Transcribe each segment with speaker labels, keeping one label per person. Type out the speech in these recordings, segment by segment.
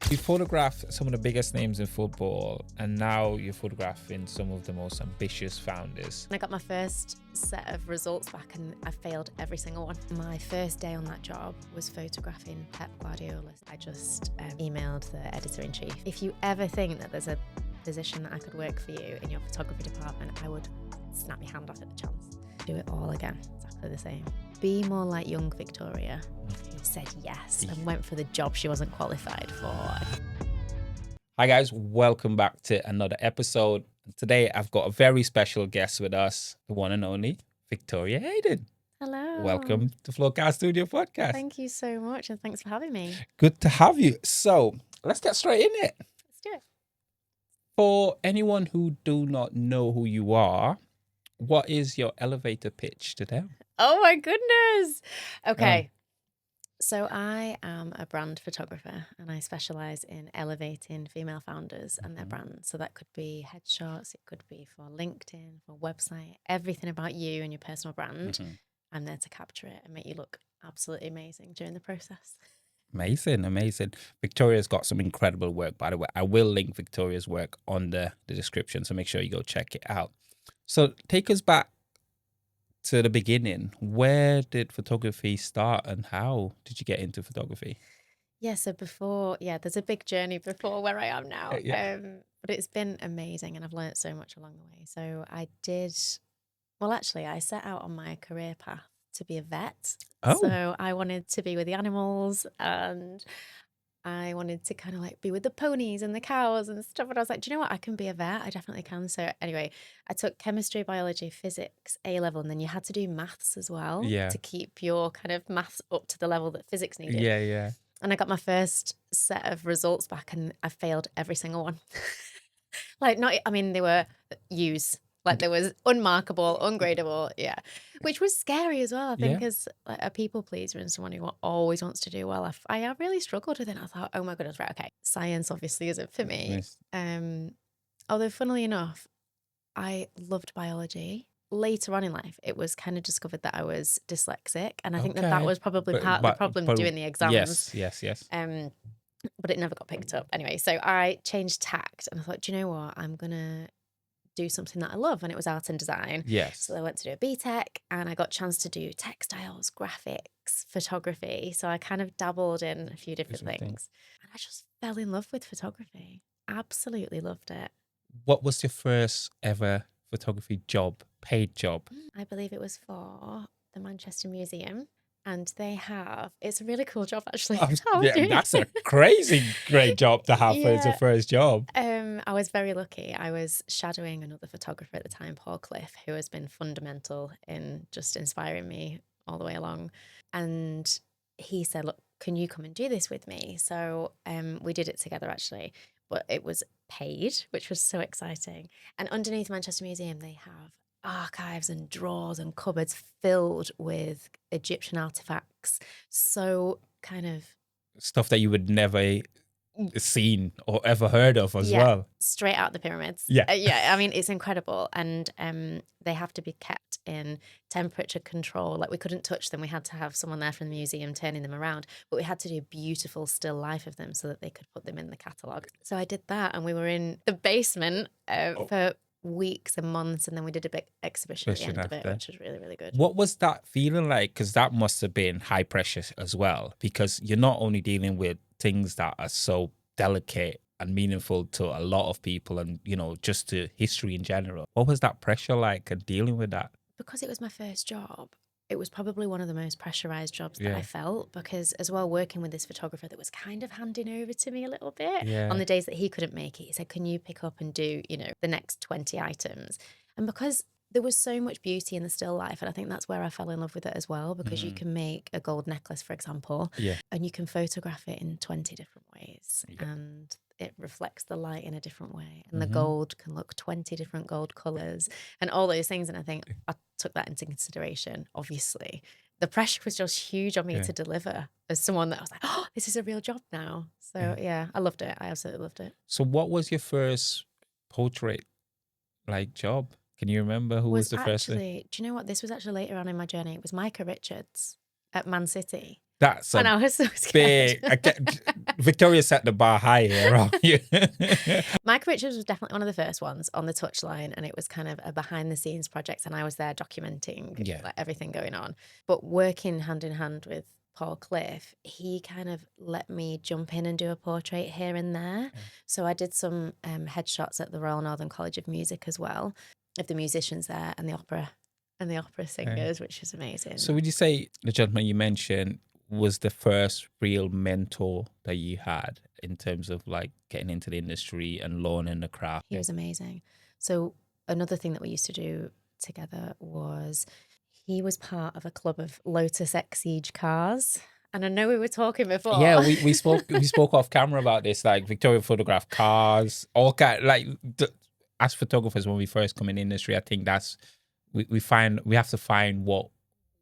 Speaker 1: You photograph some of the biggest names in football, and now you're photographing some of the most ambitious founders.
Speaker 2: I got my first set of results back and I failed every single one. My first day on that job was photographing Pep Guardiola. I just emailed the editor-in-chief. If you ever think that there's a position that I could work for you in your photography department, I would snap my hand off at the chance. Do it all again, exactly the same. Be more like young Victoria, who said yes and went for the job she wasn't qualified for.
Speaker 1: Hi guys, welcome back to another episode. Today I've got a very special guest with us, the one and only Victoria Hayden.
Speaker 2: Hello.
Speaker 1: Welcome to Flowcast Studio Podcast.
Speaker 2: Thank you so much and thanks for having me.
Speaker 1: Good to have you. So let's get straight in it.
Speaker 2: Let's do it.
Speaker 1: For anyone who do not know who you are, what is your elevator pitch to them?
Speaker 2: Oh my goodness. Okay. So I am a brand photographer and I specialize in elevating female founders and their brands. So that could be headshots, it could be for LinkedIn, for website, everything about you and your personal brand. I'm there to capture it and make you look absolutely amazing during the process.
Speaker 1: Amazing. Victoria's got some incredible work, by the way. I will link Victoria's work on the description, so make sure you go check it out. So take us back to the beginning. Where did photography start and how did you get into photography?
Speaker 2: Yeah, so there's a big journey before where I am now. But it's been amazing and I've learned so much along the way. So I set out on my career path to be a vet.
Speaker 1: Oh.
Speaker 2: So I wanted to be with the animals and I wanted to kind of like be with the ponies and the cows and stuff. And I was like, do you know what? I can be a vet. I definitely can. So anyway, I took chemistry, biology, physics, A-level, and then you had to do maths as well to keep your kind of maths up to the level that physics needed.
Speaker 1: Yeah.
Speaker 2: And I got my first set of results back and I failed every single one. They were U's. Like there was unmarkable, ungradable, which was scary as well. I think as like a people pleaser and someone who always wants to do well, I really struggled with it. I thought, oh my goodness, right, okay, science obviously isn't for me.
Speaker 1: Yes.
Speaker 2: Although funnily enough, I loved biology. Later on in life, it was kind of discovered that I was dyslexic, and I think that was probably part of the problem doing the exams.
Speaker 1: Yes.
Speaker 2: But it never got picked up anyway. So I changed tact, and I thought, do you know what, I'm gonna do something that I love, and it was art and design.
Speaker 1: Yes.
Speaker 2: So I went to do a BTEC and I got a chance to do textiles, graphics, photography. So I kind of dabbled in a few different things. And I just fell in love with photography. Absolutely loved it.
Speaker 1: What was your first ever photography job, paid job?
Speaker 2: I believe it was for the Manchester Museum. And it's a really cool job, actually.
Speaker 1: That's a crazy great job to have as a first job.
Speaker 2: I was very lucky. I was shadowing another photographer at the time, Paul Cliff, who has been fundamental in just inspiring me all the way along. And he said, look, can you come and do this with me? So we did it together, actually. But it was paid, which was so exciting. And underneath Manchester Museum, they have archives and drawers and cupboards filled with Egyptian artifacts. So kind of
Speaker 1: stuff that you would never seen or ever heard of as well.
Speaker 2: Straight out the pyramids. I mean, it's incredible. And they have to be kept in temperature control. Like we couldn't touch them. We had to have someone there from the museum turning them around, but we had to do a beautiful still life of them so that they could put them in the catalogue. So I did that, and we were in the basement for weeks and months, and then we did a big exhibition at the end of it, which was really, really good.
Speaker 1: What was that feeling like? Because that must have been high pressure as well, because you're not only dealing with things that are so delicate and meaningful to a lot of people and, just to history in general. What was that pressure like and dealing with that?
Speaker 2: Because it was my first job, it was probably one of the most pressurized jobs that I felt, because as well, working with this photographer that was kind of handing over to me a little bit on the days that he couldn't make it, he said, can you pick up and do, the next 20 items? And because there was so much beauty in the still life, and I think that's where I fell in love with it as well, because you can make a gold necklace, for example, and you can photograph it in 20 different ways, and it reflects the light in a different way, and the gold can look 20 different gold colors and all those things. And I think I took that into consideration. Obviously the pressure was just huge on me to deliver as someone that I was like, oh, this is a real job now. So I loved it. I absolutely loved it.
Speaker 1: So what was your first portrait job? Can you remember who was the first thing?
Speaker 2: Do you know what? This was actually later on in my journey. It was Micah Richards at Man City.
Speaker 1: That's
Speaker 2: And
Speaker 1: a
Speaker 2: I was so scared.
Speaker 1: big. Victoria set the bar high here, aren't you?
Speaker 2: Micro Waitress was definitely one of the first ones on the touchline, and it was kind of a behind the scenes project, and I was there documenting like everything going on. But working hand in hand with Paul Cliff, he kind of let me jump in and do a portrait here and there. So I did some headshots at the Royal Northern College of Music as well, of the musicians there and the opera singers, which is amazing.
Speaker 1: So would you say the gentleman you mentioned was the first real mentor that you had in terms of like getting into the industry and learning the craft?
Speaker 2: He was amazing. So another thing that we used to do together was he was part of a club of Lotus Exige cars. And I know we were talking before.
Speaker 1: Yeah, we spoke off camera about this. Like Victoria photographed cars, all kind. Like as photographers, when we first come in the industry, I think that's we have to find what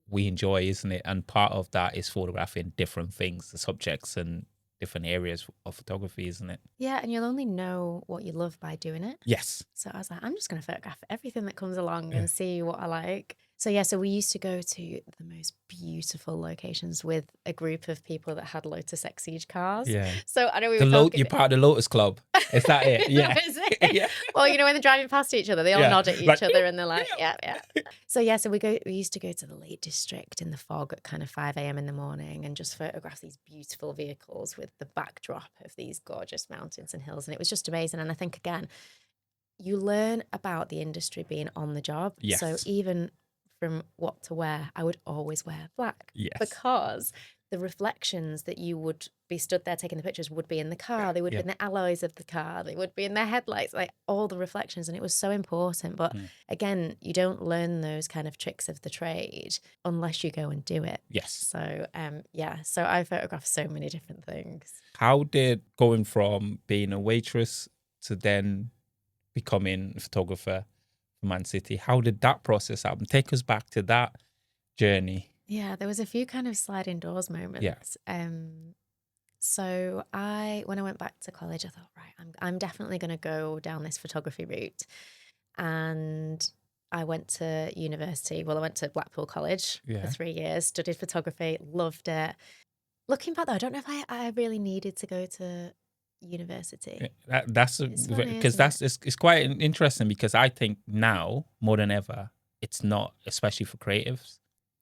Speaker 1: we enjoy, isn't it? And part of that is photographing different things, the subjects and different areas of photography, isn't it?
Speaker 2: Yeah, and you'll only know what you love by doing it.
Speaker 1: Yes.
Speaker 2: So I was like, I'm just going to photograph everything that comes along and see what I like. So yeah, so we used to go to the most beautiful locations with a group of people that had Lotus Exige cars.
Speaker 1: Yeah.
Speaker 2: So I know we were talking...
Speaker 1: You're part of the Lotus Club. Is that it? Yeah.
Speaker 2: Yeah. Well, you know, when they're driving past each other, they all nod at each other and they're like, yeah. So yeah, so we used to go to the Lake District in the fog at kind of 5 a.m. in the morning and just photograph these beautiful vehicles with the backdrop of these gorgeous mountains and hills. And it was just amazing. And I think, again, you learn about the industry being on the job.
Speaker 1: Yes.
Speaker 2: So even from what to wear, I would always wear black.
Speaker 1: Yes.
Speaker 2: Because the reflections that you would be stood there taking the pictures would be in the car. They would be in the alloys of the car. They would be in the headlights, like all the reflections. And it was so important. But again, you don't learn those kind of tricks of the trade unless you go and do it.
Speaker 1: Yes.
Speaker 2: So, so I photographed so many different things.
Speaker 1: How did going from being a waitress to then becoming a photographer for Man City, how did that process happen? Take us back to that journey.
Speaker 2: Yeah, there was a few kind of sliding doors moments. Yeah. So when I went back to college, I thought, right, I'm definitely going to go down this photography route. And I went to university. Well, I went to Blackpool College for 3 years, studied photography, loved it. Looking back though, I don't know if I really needed to go to university.
Speaker 1: That's because it's quite interesting, because I think now more than ever, it's not, especially for creatives.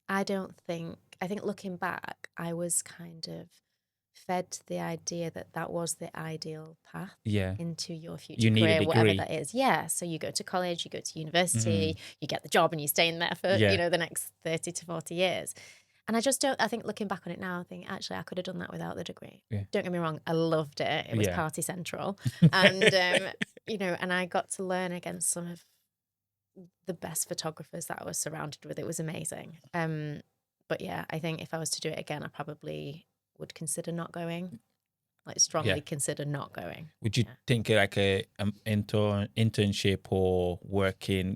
Speaker 2: I think looking back, I was kind of fed the idea that was the ideal path into your future career, whatever that is. Yeah. So you go to college, you go to university, you get the job and you stay in there for, the next 30 to 40 years. And I think looking back on it now, I think actually I could have done that without the degree. Yeah. Don't get me wrong, I loved it. It was party central. And, and I got to learn against some of the best photographers that I was surrounded with. It was amazing. But yeah, I think if I was to do it again, I probably would consider not going, like strongly consider not going.
Speaker 1: Would you think like a internship or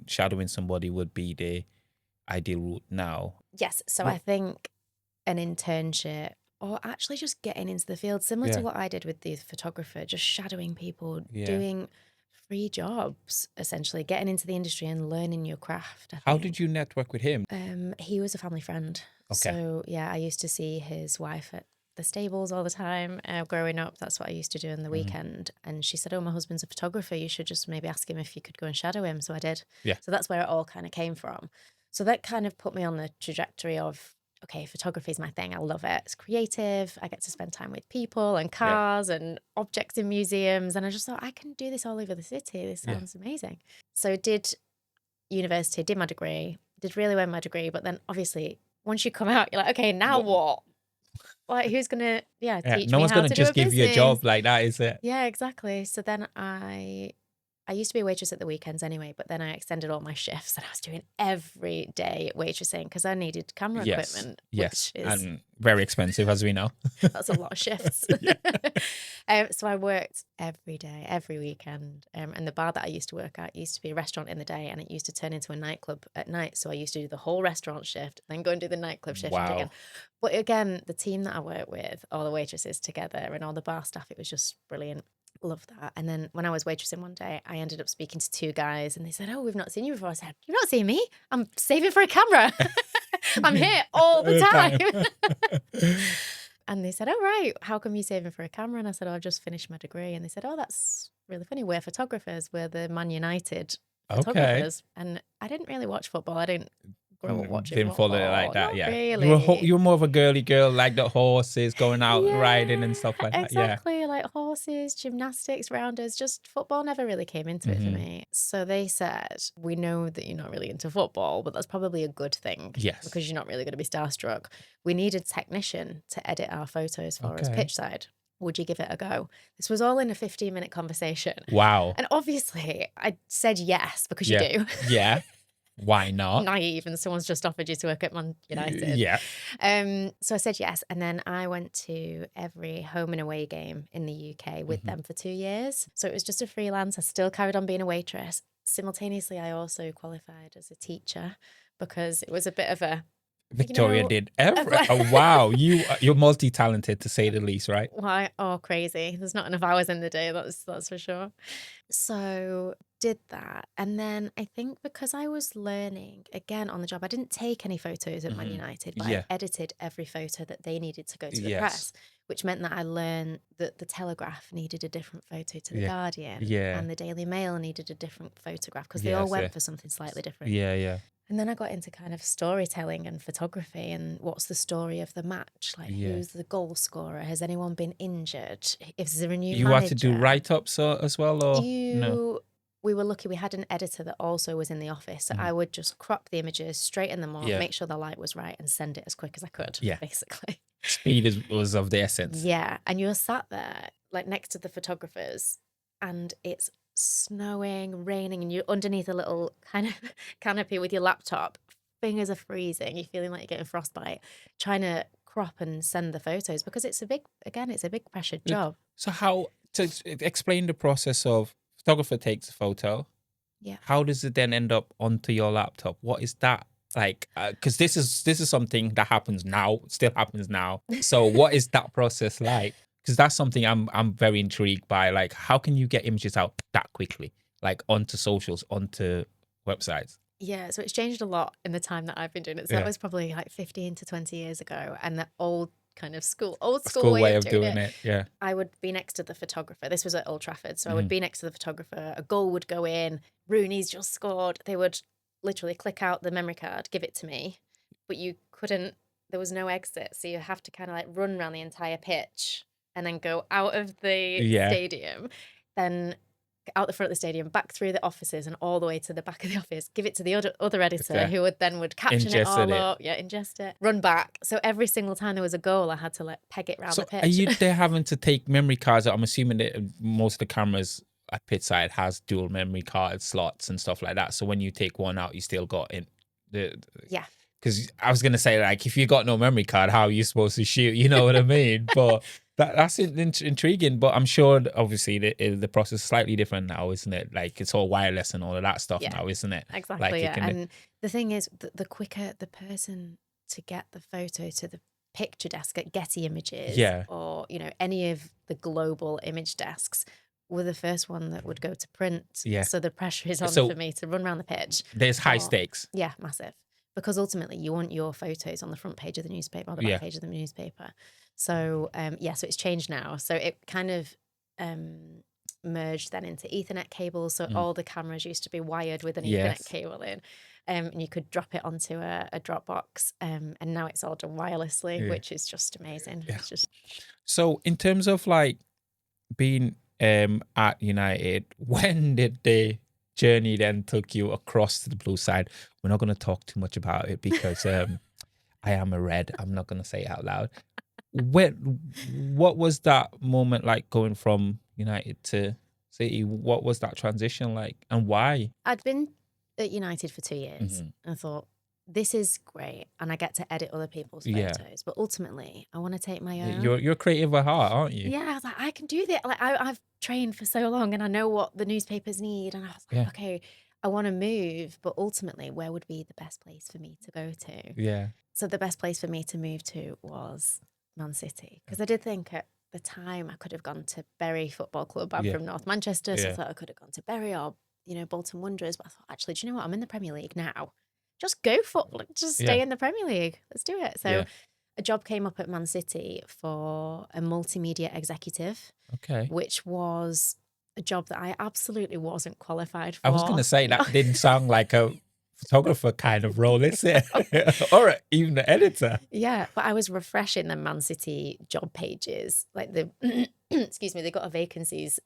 Speaker 1: shadowing somebody would be the ideal route now?
Speaker 2: Yes. So I think an internship, or actually just getting into the field, similar to what I did with the photographer, just shadowing people, doing free jobs, essentially getting into the industry and learning your craft.
Speaker 1: How did you network with him?
Speaker 2: He was a family friend. Okay. So yeah, I used to see his wife at the stables all the time growing up. That's what I used to do on the weekend. And she said, oh, my husband's a photographer. You should just maybe ask him if you could go and shadow him. So I did. Yeah. So that's where it all kind of came from. So that kind of put me on the trajectory of, okay, photography is my thing. I love it. It's creative. I get to spend time with people and cars and objects in museums. And I just thought, I can do this all over the city. This sounds amazing. So did university, did my degree, did really well in my degree. But then obviously, once you come out, you're like, okay, now what? Like, who's going to, teach
Speaker 1: no
Speaker 2: me
Speaker 1: one's
Speaker 2: how
Speaker 1: going
Speaker 2: to
Speaker 1: just
Speaker 2: do a
Speaker 1: give you a job like that, is it?
Speaker 2: Yeah, exactly. So then I used to be a waitress at the weekends anyway, but then I extended all my shifts and I was doing every day waitressing because I needed camera equipment.
Speaker 1: Yes, and very expensive, as we know.
Speaker 2: That's a lot of shifts. So I worked every day, every weekend. And the bar that I used to work at used to be a restaurant in the day, and it used to turn into a nightclub at night. So I used to do the whole restaurant shift, then go and do the nightclub shift again. But again, the team that I worked with, all the waitresses together and all the bar staff, it was just brilliant. Love that. And then when I was waitressing one day, I ended up speaking to two guys and they said, oh, we've not seen you before. I said, you've not seen me? I'm saving for a camera. I'm here all the time. And they said, oh, right, how come you're saving for a camera? And I said, oh, I've just finished my degree. And they said, oh, that's really funny. We're photographers. We're the Man United
Speaker 1: Okay.
Speaker 2: photographers. And I didn't really watch football. I didn't grow up watching
Speaker 1: Didn't follow it like
Speaker 2: football.
Speaker 1: that,
Speaker 2: Not
Speaker 1: yeah.
Speaker 2: really.
Speaker 1: You were more of a girly girl, like the horses, going out riding and
Speaker 2: Yeah,
Speaker 1: stuff like that. Yeah.
Speaker 2: exactly. Like horses, gymnastics, rounders, just football never really came into it for me. So they said, we know that you're not really into football, but that's probably a good thing.
Speaker 1: Yes.
Speaker 2: Because you're not really going to be starstruck. We need a technician to edit our photos for us pitch side. Would you give it a go? This was all in a 15-minute conversation.
Speaker 1: Wow.
Speaker 2: And obviously I said yes, because you do.
Speaker 1: Yeah. Why not?
Speaker 2: Naive, and someone's just offered you to work at Man United.
Speaker 1: Yeah.
Speaker 2: So I said yes, and then I went to every home and away game in the UK with them for 2 years. So it was just a freelance. I still carried on being a waitress. Simultaneously, I also qualified as a teacher, because it was a bit of a
Speaker 1: Victoria did oh, wow, you're multi-talented, to say the least, right?
Speaker 2: Why? Oh, crazy. There's not enough hours in the day, that's for sure. So did that. And then I think because I was learning again on the job, I didn't take any photos at Man United, but I edited every photo that they needed to go to the press, which meant that I learned that the Telegraph needed a different photo to the Guardian, and the Daily Mail needed a different photograph, because they all went for something slightly different.
Speaker 1: Yeah.
Speaker 2: And then I got into kind of storytelling and photography, and what's the story of the match? Like, who's the goal scorer? Has anyone been injured? Is there a new
Speaker 1: You
Speaker 2: manager?
Speaker 1: had to do write-ups as well, or no?
Speaker 2: We were lucky. We had an editor that also was in the office. So I would just crop the images, straighten them up, make sure the light was right, and send it as quick as I could, basically.
Speaker 1: Speed was of the essence.
Speaker 2: Yeah. And you're sat there, like, next to the photographers, and it's snowing, raining, and you're underneath a little kind of canopy with your laptop. Fingers are freezing. You're feeling like you're getting frostbite, trying to crop and send the photos, because it's a big pressured job.
Speaker 1: So how to explain the process of photographer takes a photo?
Speaker 2: Yeah.
Speaker 1: How does it then end up onto your laptop? What is that like? Because this is something that happens now, still happens now. So what is that process like? Because that's something I'm very intrigued by. Like, how can you get images out that quickly, like onto socials, onto websites?
Speaker 2: Yeah, so it's changed a lot in the time that I've been doing it. So that was probably like 15 to 20 years ago, and the old kind of old school way of doing it.
Speaker 1: Yeah,
Speaker 2: I would be next to the photographer. This was at Old Trafford, so I would be next to the photographer. A goal would go in. Rooney's just scored. They would literally click out the memory card, give it to me, but you couldn't. There was no exit, so you have to kind of like run around the entire pitch and then go out of the stadium, then out the front of the stadium, back through the offices and all the way to the back of the office, give it to the other editor, who would caption it all up, ingest it, run back. So every single time there was a goal, I had to like peg it around the pitch.
Speaker 1: Are you there having to take memory cards? I'm assuming that most of the cameras at pitch side has dual memory card slots and stuff like that. So when you take one out, you still got in the Because I was gonna say, like, if you got no memory card, how are you supposed to shoot? You know what I mean? But that's intriguing. But I'm sure, obviously, the process is slightly different now, isn't it? Like, it's all wireless and all of that stuff now, isn't it?
Speaker 2: Exactly.
Speaker 1: Like,
Speaker 2: and the thing is, the quicker the person to get the photo to the picture desk at Getty Images, or any of the global image desks, were the first one that would go to print. So the pressure is on for me to run around the pitch.
Speaker 1: There's high stakes.
Speaker 2: Yeah, massive. Because ultimately you want your photos on the front page of the newspaper or the back page of the newspaper. So, so it's changed now. So it kind of merged then into Ethernet cables. So all the cameras used to be wired with an Ethernet cable in. And you could drop it onto a Dropbox. And now it's all done wirelessly, which is just amazing.
Speaker 1: Yeah.
Speaker 2: It's just...
Speaker 1: So in terms of like being at United, when did the journey then took you across to the blue side? We're not going to talk too much about it because I am a red. I'm not going to say it out loud. What was that moment like, going from United to City? What was that transition like, and why?
Speaker 2: I'd been at United for 2 years, and I thought, this is great, and I get to edit other people's photos, but ultimately I want to take my own.
Speaker 1: You're creative at heart, aren't you?
Speaker 2: Yeah, I was like, I can do that. Like, I've trained for so long, and I know what the newspapers need, and I was like, okay, I want to move, but ultimately, where would be the best place for me to go to?
Speaker 1: Yeah.
Speaker 2: So the best place for me to move to was Man City, because I did think at the time I could have gone to Bury Football Club. I'm from North Manchester, so I thought I could have gone to Bury or Bolton Wanderers, but I thought, actually, do you know what? I'm in the Premier League now. Just go for it. Just stay in the Premier League. Let's do it. So a job came up at Man City for a multimedia executive,
Speaker 1: Okay.
Speaker 2: which was a job that I absolutely wasn't qualified
Speaker 1: I was going
Speaker 2: for.
Speaker 1: to say that didn't sound like a photographer kind of role, is it? Or even the editor.
Speaker 2: Yeah, but I was refreshing the Man City job pages, like the excuse me, they got a vacancies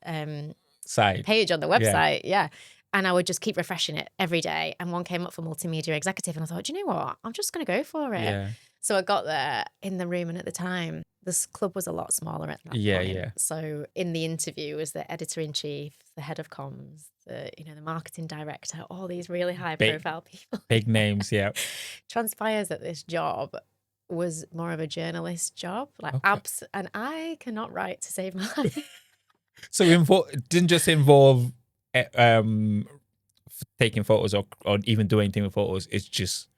Speaker 1: Side.
Speaker 2: page on the
Speaker 1: Yeah.
Speaker 2: website, yeah. And I would just keep refreshing it every day. And one came up for multimedia executive, and I thought, do you know what? I'm just going to go for it.
Speaker 1: Yeah.
Speaker 2: So I got there in the room, and at the time, this club was a lot smaller at that
Speaker 1: Yeah,
Speaker 2: point.
Speaker 1: yeah.
Speaker 2: So in the interview was the editor in chief, the head of comms, the marketing director, all these really high profile people.
Speaker 1: Big names, yeah.
Speaker 2: Transpires that this job was more of a journalist job, like and I cannot write to save my life.
Speaker 1: So it didn't just involve taking photos or even doing anything with photos. It's just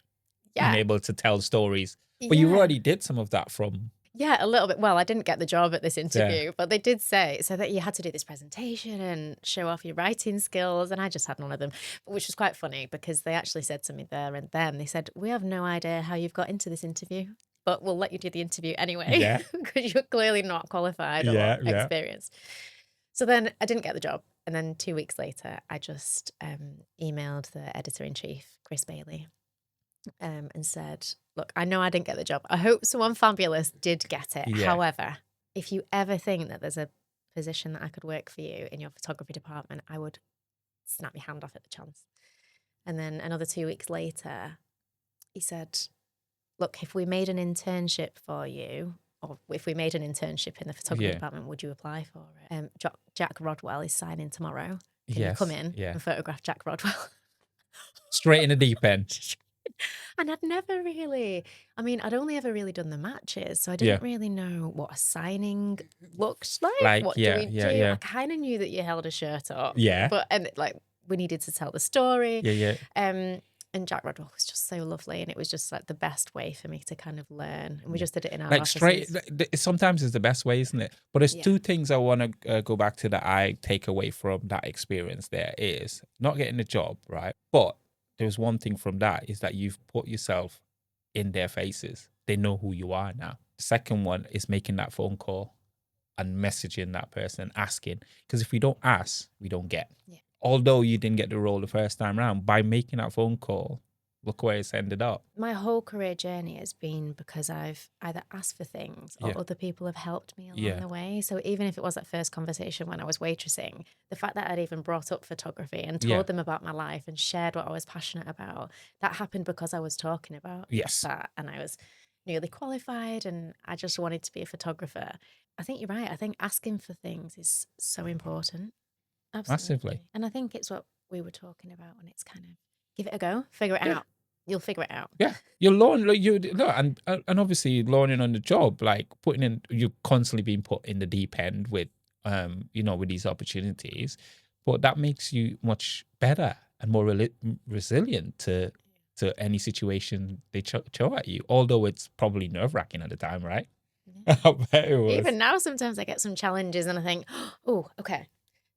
Speaker 1: being able to tell stories. But you already did some of that from...
Speaker 2: Yeah, a little bit. Well, I didn't get the job at this interview, but they did say so that you had to do this presentation and show off your writing skills, and I just had none of them, which was quite funny because they actually said to me there and then, they said, we have no idea how you've got into this interview, but we'll let you do the interview anyway because you're clearly not qualified or experienced. So then I didn't get the job. And then 2 weeks later, I just emailed the editor-in-chief, Chris Bailey, and said, look, I know I didn't get the job. I hope someone fabulous did get it.
Speaker 1: Yeah.
Speaker 2: However, if you ever think that there's a position that I could work for you in your photography department, I would snap your hand off at the chance. And then another 2 weeks later, he said, look, if we made an internship for you, or if we made an internship in the photography department, would you apply for it? Jack Rodwell is signing tomorrow. Can you come in and photograph Jack Rodwell?
Speaker 1: Straight in the deep end.
Speaker 2: And I'd never really, I'd only ever really done the matches, so I didn't really know what a signing looked like. What do we do? I kind of knew that you held a shirt up.
Speaker 1: Yeah.
Speaker 2: But we needed to tell the story.
Speaker 1: Yeah.
Speaker 2: And Jack Rodwell was just so lovely, and it was just like the best way for me to kind of learn. And we just did it in our offices.
Speaker 1: Sometimes it's the best way, isn't it? But there's two things I want to go back to that I take away from that experience. There is not getting the job, right? But there's one thing from that is that you've put yourself in their faces. They know who you are now. The second one is making that phone call and messaging that person, asking. Because if we don't ask, we don't get. Yeah. Although you didn't get the role the first time around, by making that phone call, look where it's ended up.
Speaker 2: My whole career journey has been because I've either asked for things or other people have helped me along the way. So even if it was that first conversation when I was waitressing, the fact that I'd even brought up photography and told them about my life and shared what I was passionate about, that happened because I was talking about that, and I was newly qualified and I just wanted to be a photographer. I think you're right. I think asking for things is so important. Absolutely.
Speaker 1: Massively.
Speaker 2: And I think it's what we were talking about when it's kind of give it a go, figure it out. You'll figure it out.
Speaker 1: Yeah, you're learning, and obviously learning on the job, like you're constantly being put in the deep end with, with these opportunities, but that makes you much better and more resilient to any situation they throw at you. Although it's probably nerve-wracking at the time, right? Yeah. I bet it was.
Speaker 2: Even now, sometimes I get some challenges and I think, oh, okay,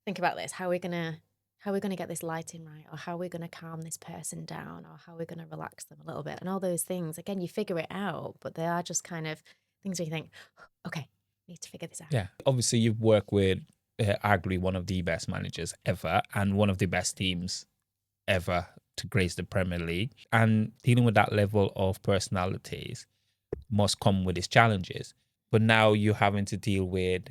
Speaker 2: think about this. How are we gonna get this lighting right? Or how are we gonna calm this person down? Or how are we gonna relax them a little bit? And all those things, again, you figure it out, but they are just kind of things where you think, okay, need to figure this out.
Speaker 1: Yeah, obviously you've worked with arguably one of the best managers ever and one of the best teams ever to grace the Premier League. And dealing with that level of personalities must come with its challenges. But now you're having to deal with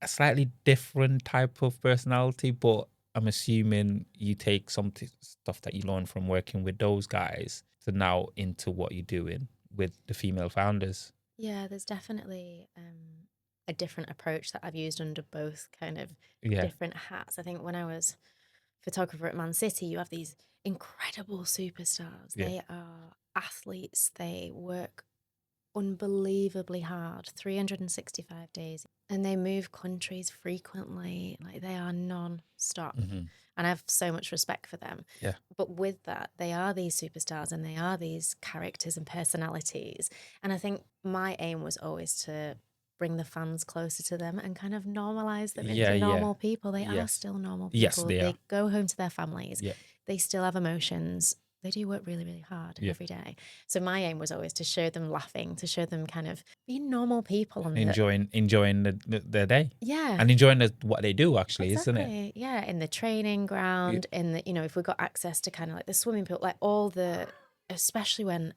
Speaker 1: a slightly different type of personality, but I'm assuming you take some stuff that you learned from working with those guys to now into what you're doing with the female founders.
Speaker 2: Yeah, there's definitely a different approach that I've used under both kind of different hats. I think when I was photographer at Man City, you have these incredible superstars. Yeah. They are athletes. They work unbelievably hard, 365 days, and they move countries frequently. Like, they are non-stop. Mm-hmm. And I have so much respect for them. Yeah. But with that, they are these superstars and they are these characters and personalities. And I think my aim was always to bring the fans closer to them and kind of normalize them into normal people. They are still normal people.
Speaker 1: Yes, they
Speaker 2: go home to their families. Yeah. They still have emotions. they do work really, really hard every day. So my aim was always to show them laughing, to show them kind of being normal people on
Speaker 1: enjoying their day.
Speaker 2: Yeah.
Speaker 1: And enjoying what they do, actually, isn't it?
Speaker 2: Exactly. Yeah. In the training ground, in the, if we got access to kind of like the swimming pool, like all the, especially when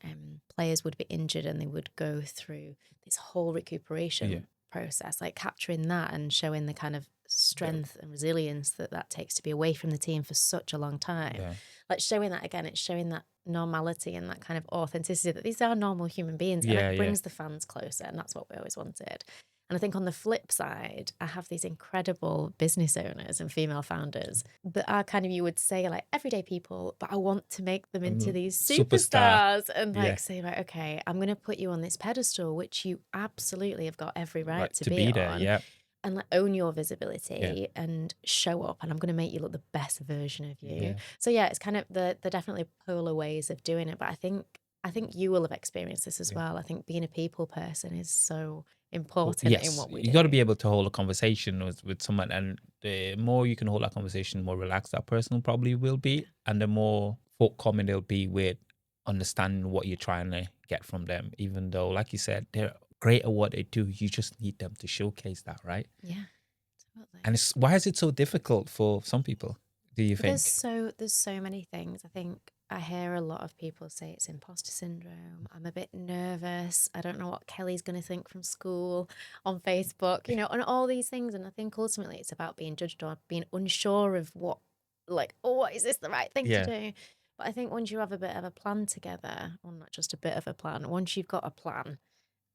Speaker 2: players would be injured and they would go through this whole recuperation process, like capturing that and showing the kind of strength and resilience that takes to be away from the team for such a long time. Like showing that again, it's showing that normality and that kind of authenticity that these are normal human beings, and it brings the fans closer, and that's what we always wanted. And I think on the flip side, I have these incredible business owners and female founders that are kind of, you would say, like everyday people, but I want to make them into these superstars and like say, right, okay, I'm going to put you on this pedestal, which you absolutely have got every right to be
Speaker 1: there.
Speaker 2: on. And like own your visibility and show up, and I'm going to make you look the best version of you. So it's kind of the definitely polar ways of doing it. But I think you will have experienced this as well. I think being a people person is so important in what we do.
Speaker 1: You got to be able to hold a conversation with someone, and the more you can hold that conversation, the more relaxed that person probably will be, and the more forthcoming they'll be with understanding what you're trying to get from them. Even though, like you said, they're great at what they do, you just need them to showcase that, right?
Speaker 2: Yeah, totally.
Speaker 1: And why is it so difficult for some people, do you think?
Speaker 2: There's so many things. I think I hear a lot of people say it's imposter syndrome. I'm a bit nervous. I don't know what Kelly's going to think from school, on Facebook, and all these things. And I think ultimately it's about being judged or being unsure of what is this the right thing to do? But I think once you have a bit of a plan together, or not just a bit of a plan, once you've got a plan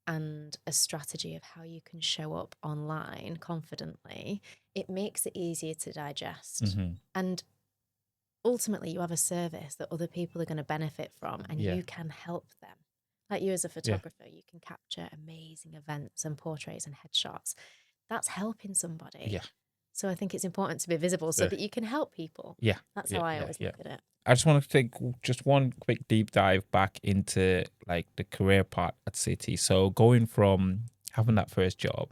Speaker 2: and a strategy of how you can show up online confidently, it makes it easier to digest. And ultimately, you have a service that other people are going to benefit from, and you can help them. Like you as a photographer, you can capture amazing events and portraits and headshots. That's helping somebody. So I think it's important to be visible so that you can help people. That's how I always look at it.
Speaker 1: I just want to take just one quick deep dive back into like the career part at City. So going from having that first job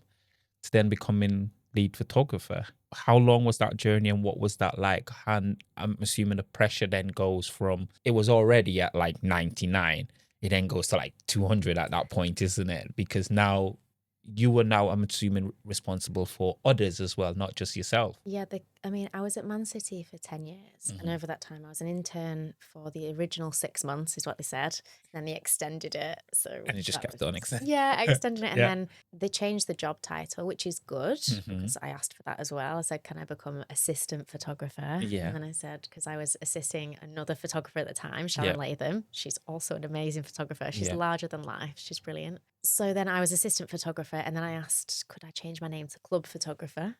Speaker 1: to then becoming lead photographer, how long was that journey and what was that like? And I'm assuming the pressure then goes from, it was already at like 99, it then goes to like 200 at that point, isn't it? Because now you were I'm assuming, responsible for others as well, not just yourself.
Speaker 2: Yeah, I was at Man City for 10 years. And over that time, I was an intern for the original 6 months, is what they said. And then they extended it.
Speaker 1: And it just kept on extending.
Speaker 2: Yeah, extending it. And then they changed the job title, which is good, because I asked for that as well. I said, can I become assistant photographer? And then I said, because I was assisting another photographer at the time, Sharon Latham. She's also an amazing photographer. She's larger than life. She's brilliant. So then I was assistant photographer, and then I asked, could I change my name to club photographer?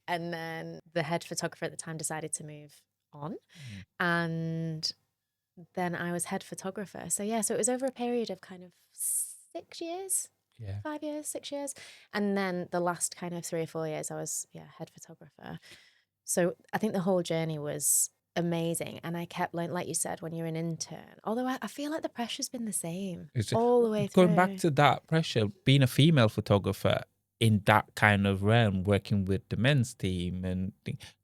Speaker 2: And then the head photographer at the time decided to move on. And then I was head photographer. So so it was over a period of kind of 6 years, 5 years, 6 years. And then the last kind of 3 or 4 years, I was, head photographer. So I think the whole journey was amazing. And I kept learning, like you said, when you're an intern, although I feel like the pressure's been the same all the way through.
Speaker 1: Going back to that pressure, being a female photographer in that kind of realm, working with the men's team, and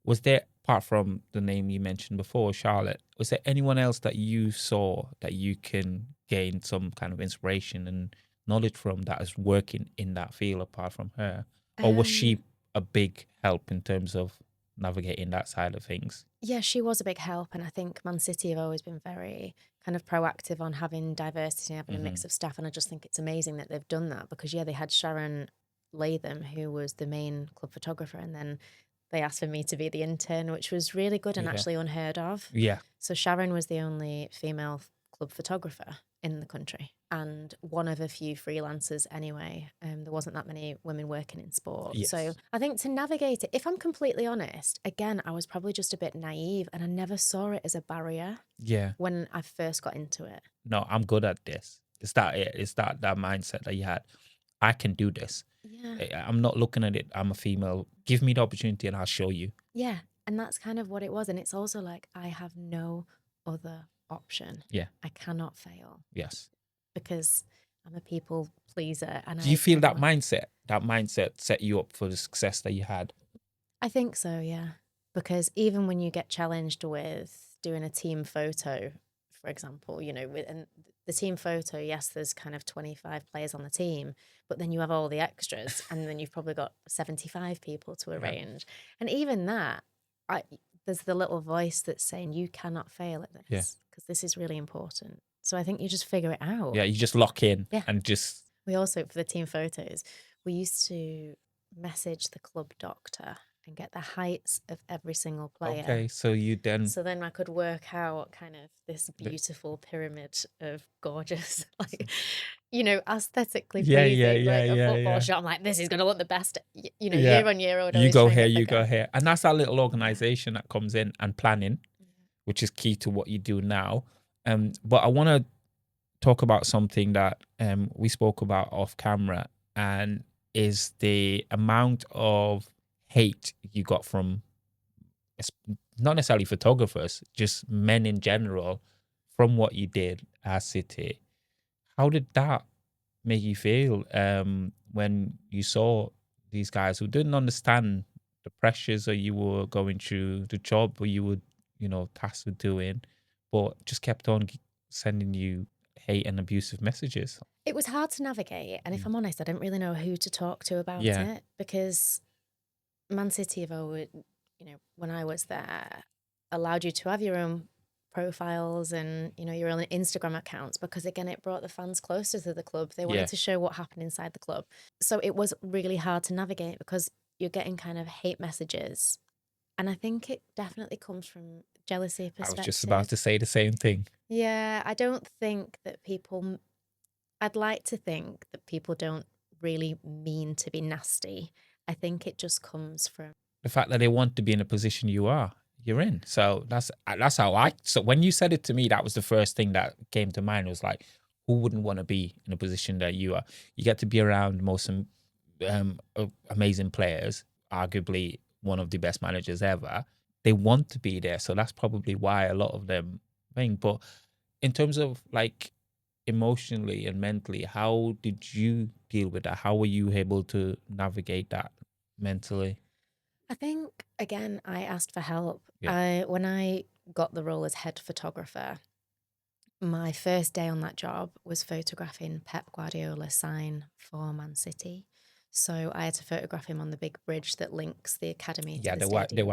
Speaker 1: was there, apart from the name you mentioned before, Charlotte, was there anyone else that you saw that you can gain some kind of inspiration and knowledge from that is working in that field apart from her? Or was she a big help in terms of navigating that side of things?
Speaker 2: Yeah, she was a big help. And I think Man City have always been very kind of proactive on having diversity and having a mix of staff. And I just think it's amazing that they've done that because, they had Sharon Latham, who was the main club photographer. And then they asked for me to be the intern, which was really good and actually unheard of. So Sharon was the only female club photographer in the country and one of a few freelancers anyway. There wasn't that many women working in sport. So I think to navigate it, if I'm completely honest, again, I was probably just a bit naive and I never saw it as a barrier when I first got into it.
Speaker 1: No, I'm good at this. Is that it? Is that mindset that you had? I can do this. I'm not looking at it, I'm a female. Give me the opportunity and I'll show you.
Speaker 2: Yeah. And that's kind of what it was. And it's also like, I have no other option. I cannot fail. Because I'm a people pleaser. And
Speaker 1: do you feel that mindset set you up for the success that you had?
Speaker 2: I think so, yeah. Because even when you get challenged with doing a team photo, for for example, and the team photo, yes, there's kind of 25 players on the team, but then you have all the extras, and then you've probably got 75 people to arrange. And even that, there's the little voice that's saying, you cannot fail at this, because this is really important. So I think you just figure it out.
Speaker 1: Yeah, you just lock in and just...
Speaker 2: We also, for the team photos, we used to message the club doctor and get the heights of every single player.
Speaker 1: Okay, so
Speaker 2: then I could work out kind of this beautiful pyramid of gorgeous, like, aesthetically pleasing, a football shot. I'm like, this is going to look the best, year on year.
Speaker 1: You go here, you go here. And that's that little organization that comes in and planning, which is key to what you do now. But I want to talk about something that we spoke about off camera, and is the amount of hate you got from, not necessarily photographers, just men in general, from what you did at City. How did that make you feel when you saw these guys who didn't understand the pressures that you were going through, the job where you were, tasked with doing, but just kept on sending you hate and abusive messages?
Speaker 2: It was hard to navigate, and if I'm honest, I didn't really know who to talk to about it, because Man City have always, when I was there, allowed you to have your own profiles and your own Instagram accounts, because again, it brought the fans closer to the club. They wanted to show what happened inside the club. So it was really hard to navigate, because you're getting kind of hate messages, and I think it definitely comes from jealousy perspective.
Speaker 1: I was just about to say the same thing.
Speaker 2: Yeah, I don't think that people... I'd like to think that people don't really mean to be nasty. I think it just comes from
Speaker 1: the fact that they want to be in a position you're in. So that's how so when you said it to me, that was the first thing that came to mind. It was like, who wouldn't want to be in a position that you are? You get to be around most amazing players, arguably one of the best managers ever. They want to be there. So that's probably why a lot of them think. But in terms of like emotionally and mentally, how did you deal with that? How were you able to navigate that mentally?
Speaker 2: I think, again, I asked for help. When I got the role as head photographer, my first day on that job was photographing Pep Guardiola sign for Man City. So I had to photograph him on the big bridge that links the academy to the stadium.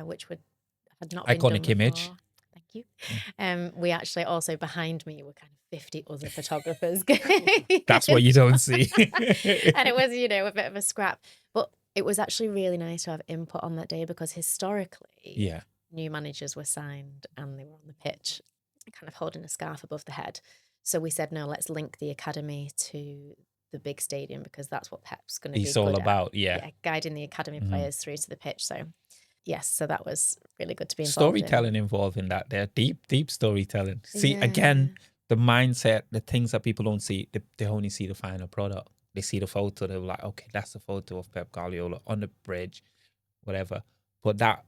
Speaker 2: Which had not been done
Speaker 1: iconic image.
Speaker 2: Before. Thank you. We actually also, behind me were kind of 50 other photographers.
Speaker 1: That's what you don't see.
Speaker 2: And it was, a bit of a scrap. But it was actually really nice to have input on that day, because historically, new managers were signed and they were on the pitch kind of holding a scarf above the head. So we said, no, let's link the academy to the big stadium, because that's what Pep's going to be.
Speaker 1: He's all about,
Speaker 2: guiding the academy players through to the pitch. So yes, so that was really good to be involved
Speaker 1: storytelling involved in that. There, deep storytelling. See, again, the mindset, the things that people don't see, they only see the final product. They see the photo, they're like, okay, that's the photo of Pep Guardiola on the bridge, whatever. But that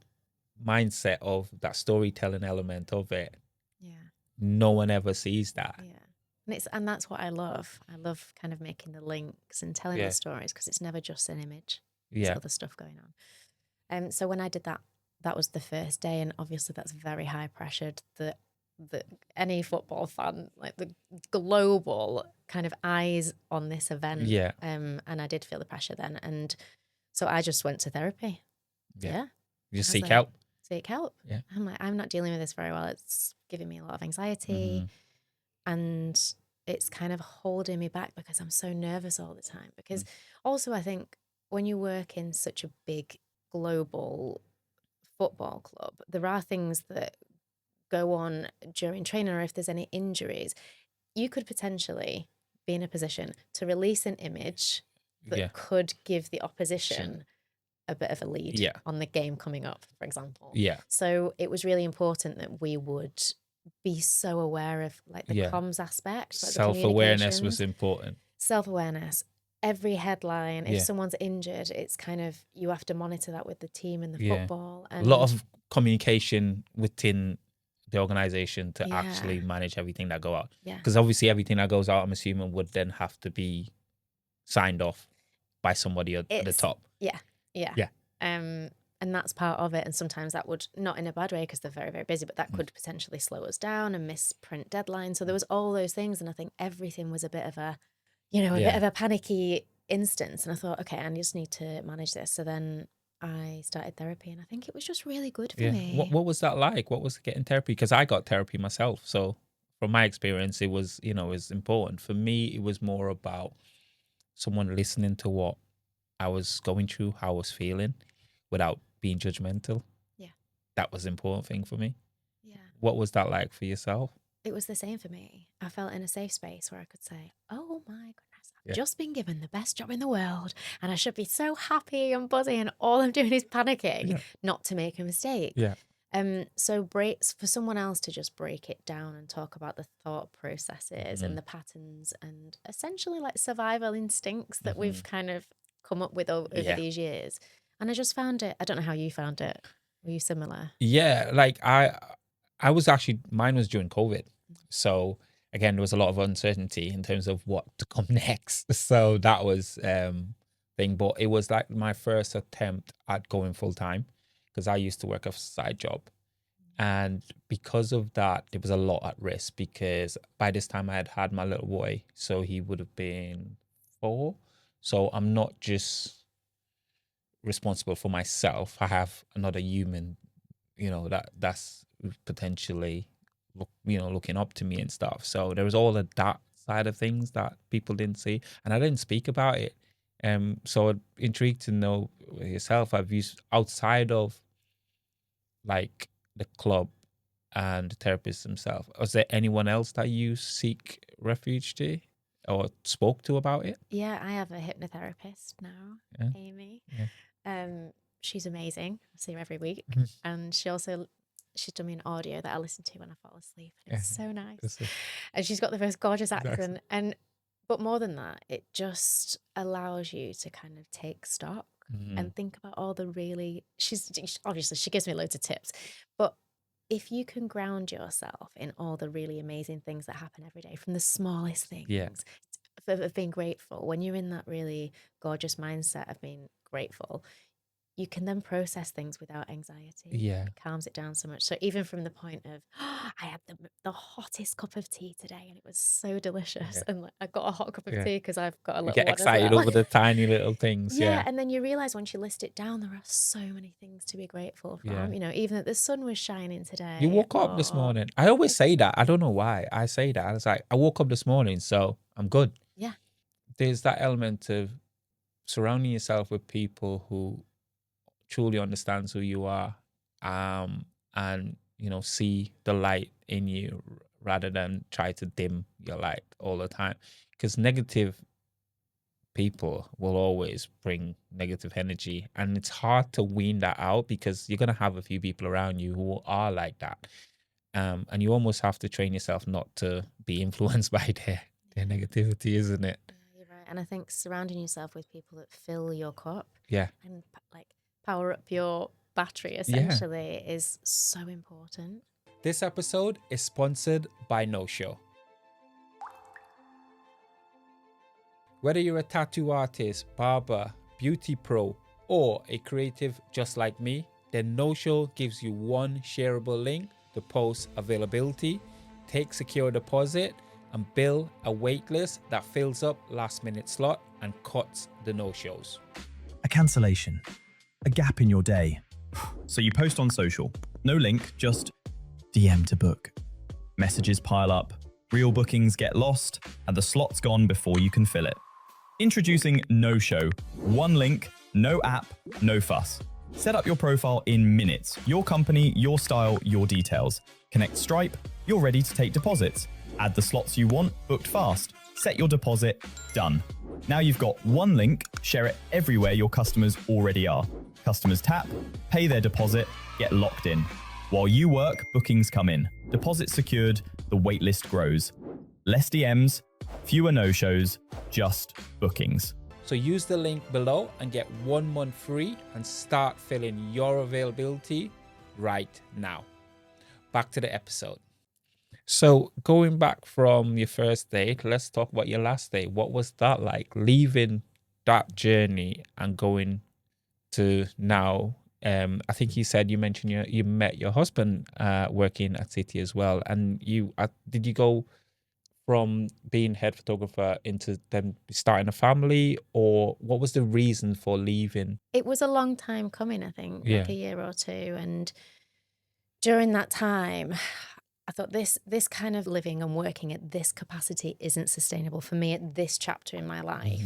Speaker 1: mindset of that storytelling element of it, no one ever sees that.
Speaker 2: And that's what I love. I love kind of making the links and telling the stories, because it's never just an image. There's other stuff going on. So when I did that, that was the first day, and obviously that's very high pressured. That any football fan, like the global kind of eyes on this event. And I did feel the pressure then, and so I just went to therapy.
Speaker 1: You just seek help.
Speaker 2: Seek help. I'm like, I'm not dealing with this very well. It's giving me a lot of anxiety, and it's kind of holding me back, because I'm so nervous all the time. Because also, I think when you work in such a big global football club, there are things that go on during training, or if there's any injuries, you could potentially be in a position to release an image that could give the opposition a bit of a lead on the game coming up, for example. So it was really important that we would be so aware of like the comms aspect. Like
Speaker 1: self-awareness was important.
Speaker 2: Self-awareness. Every headline, if someone's injured, it's kind of, you have to monitor that with the team and the football. And
Speaker 1: a lot of communication within the organization to actually manage everything that go out. Because obviously everything that goes out, I'm assuming, would then have to be signed off by somebody at the top.
Speaker 2: And And that's part of it. And sometimes that would, not in a bad way because they're very, very busy, but that could potentially slow us down and miss print deadlines. So there was all those things. And I think everything was a bit of a, a bit of a panicky instance. And I thought, okay, I just need to manage this. So then I started therapy, and I think it was just really good for me.
Speaker 1: What was that like? What was getting therapy? Because I got therapy myself. So from my experience, it was, it was important. For me, it was more about someone listening to what I was going through, how I was feeling, without being judgmental.
Speaker 2: Yeah.
Speaker 1: That was the important thing for me.
Speaker 2: Yeah.
Speaker 1: What was that like for yourself?
Speaker 2: It was the same for me. I felt in a safe space where I could say, oh my goodness, I've just been given the best job in the world and I should be so happy and buzzy, and all I'm doing is panicking not to make a mistake.
Speaker 1: Yeah.
Speaker 2: So for someone else to just break it down and talk about the thought processes and the patterns and essentially like survival instincts that we've kind of come up with over these years. And I just found it, I don't know how you found it. Were you similar?
Speaker 1: Yeah, like I was actually, mine was during COVID. So again, there was a lot of uncertainty in terms of what to come next. So that was thing, but it was like my first attempt at going full time, because I used to work a side job. And because of that, there was a lot at risk, because by this time I had my little boy, so he would have been 4. So I'm not just responsible for myself. I have another human, that's potentially, looking up to me and stuff. So there was all of that side of things that people didn't see, and I didn't speak about it. So I'm intrigued to know yourself. Have you, outside of like the club and the therapist himself, was there anyone else that you seek refuge to or spoke to about it?
Speaker 2: Yeah, I have a hypnotherapist now, Amy. She's amazing. I see her every week. And she's done me an audio that I listen to when I fall asleep. And it's so nice. And she's got the most gorgeous accent. But more than that, it just allows you to kind of take stock and think about all the really, obviously she gives me loads of tips, but if you can ground yourself in all the really amazing things that happen every day, from the smallest things, of being grateful, when you're in that really gorgeous mindset of being grateful, you can then process things without anxiety.
Speaker 1: Yeah.
Speaker 2: It calms it down so much. So even from the point of, I had the hottest cup of tea today and it was so delicious. And like, I got a hot cup of tea because I've got a little
Speaker 1: You get
Speaker 2: one
Speaker 1: excited
Speaker 2: as well.
Speaker 1: over the tiny little things. Yeah.
Speaker 2: And then you realize once you list it down, there are so many things to be grateful from. Even that the sun was shining today.
Speaker 1: You woke up this morning. I always say that. I don't know why I say that. I was like, I woke up this morning, so I'm good.
Speaker 2: Yeah.
Speaker 1: There's that element of surrounding yourself with people who truly understands who you are, and see the light in you rather than try to dim your light all the time, because negative people will always bring negative energy, and it's hard to wean that out, because you're going to have a few people around you who are like that, and you almost have to train yourself not to be influenced by their negativity, isn't it?
Speaker 2: Yeah, you're right. And I think surrounding yourself with people that fill your cup and like power up your battery essentially is so important.
Speaker 1: This episode is sponsored by No Show. Whether you're a tattoo artist, barber, beauty pro, or a creative just like me, then No Show gives you one shareable link to post availability, take secure deposit, and build a waitlist that fills up last minute slot and cuts the no-shows.
Speaker 3: A cancellation. A gap in your day. So you post on social. No link, just DM to book. Messages pile up, real bookings get lost, and the slot's gone before you can fill it. Introducing No Show. One link, no app, no fuss. Set up your profile in minutes. Your company, your style, your details. Connect Stripe, you're ready to take deposits. Add the slots you want, booked fast. Set your deposit, done. Now you've got one link, share it everywhere your customers already are. Customers tap, pay their deposit, get locked in. While you work, bookings come in. Deposit secured, the waitlist grows. Less DMs, fewer no-shows, just bookings.
Speaker 1: So use the link below and get 1 month free and start filling your availability right now. Back to the episode. So going back from your first date, let's talk about your last date. What was that like, leaving that journey and going to now I think you said you mentioned you met your husband working at City as well, and did you go from being head photographer into them starting a family, or what was the reason for leaving?
Speaker 2: It was a long time coming, I think,
Speaker 1: Yeah.
Speaker 2: like a year or two, and during that time, I thought this kind of living and working at this capacity isn't sustainable for me at this chapter in my life.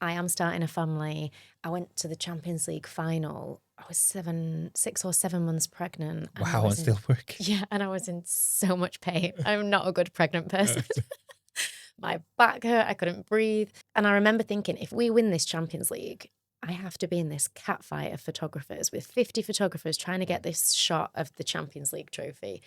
Speaker 2: I am starting a family. I went to the Champions League final. I was 6 or 7 months pregnant.
Speaker 1: Wow, and still working.
Speaker 2: Yeah, and I was in so much pain. I'm not a good pregnant person. My back hurt. I couldn't breathe. And I remember thinking, if we win this Champions League, I have to be in this catfight of photographers with 50 photographers trying to get this shot of the Champions League trophy.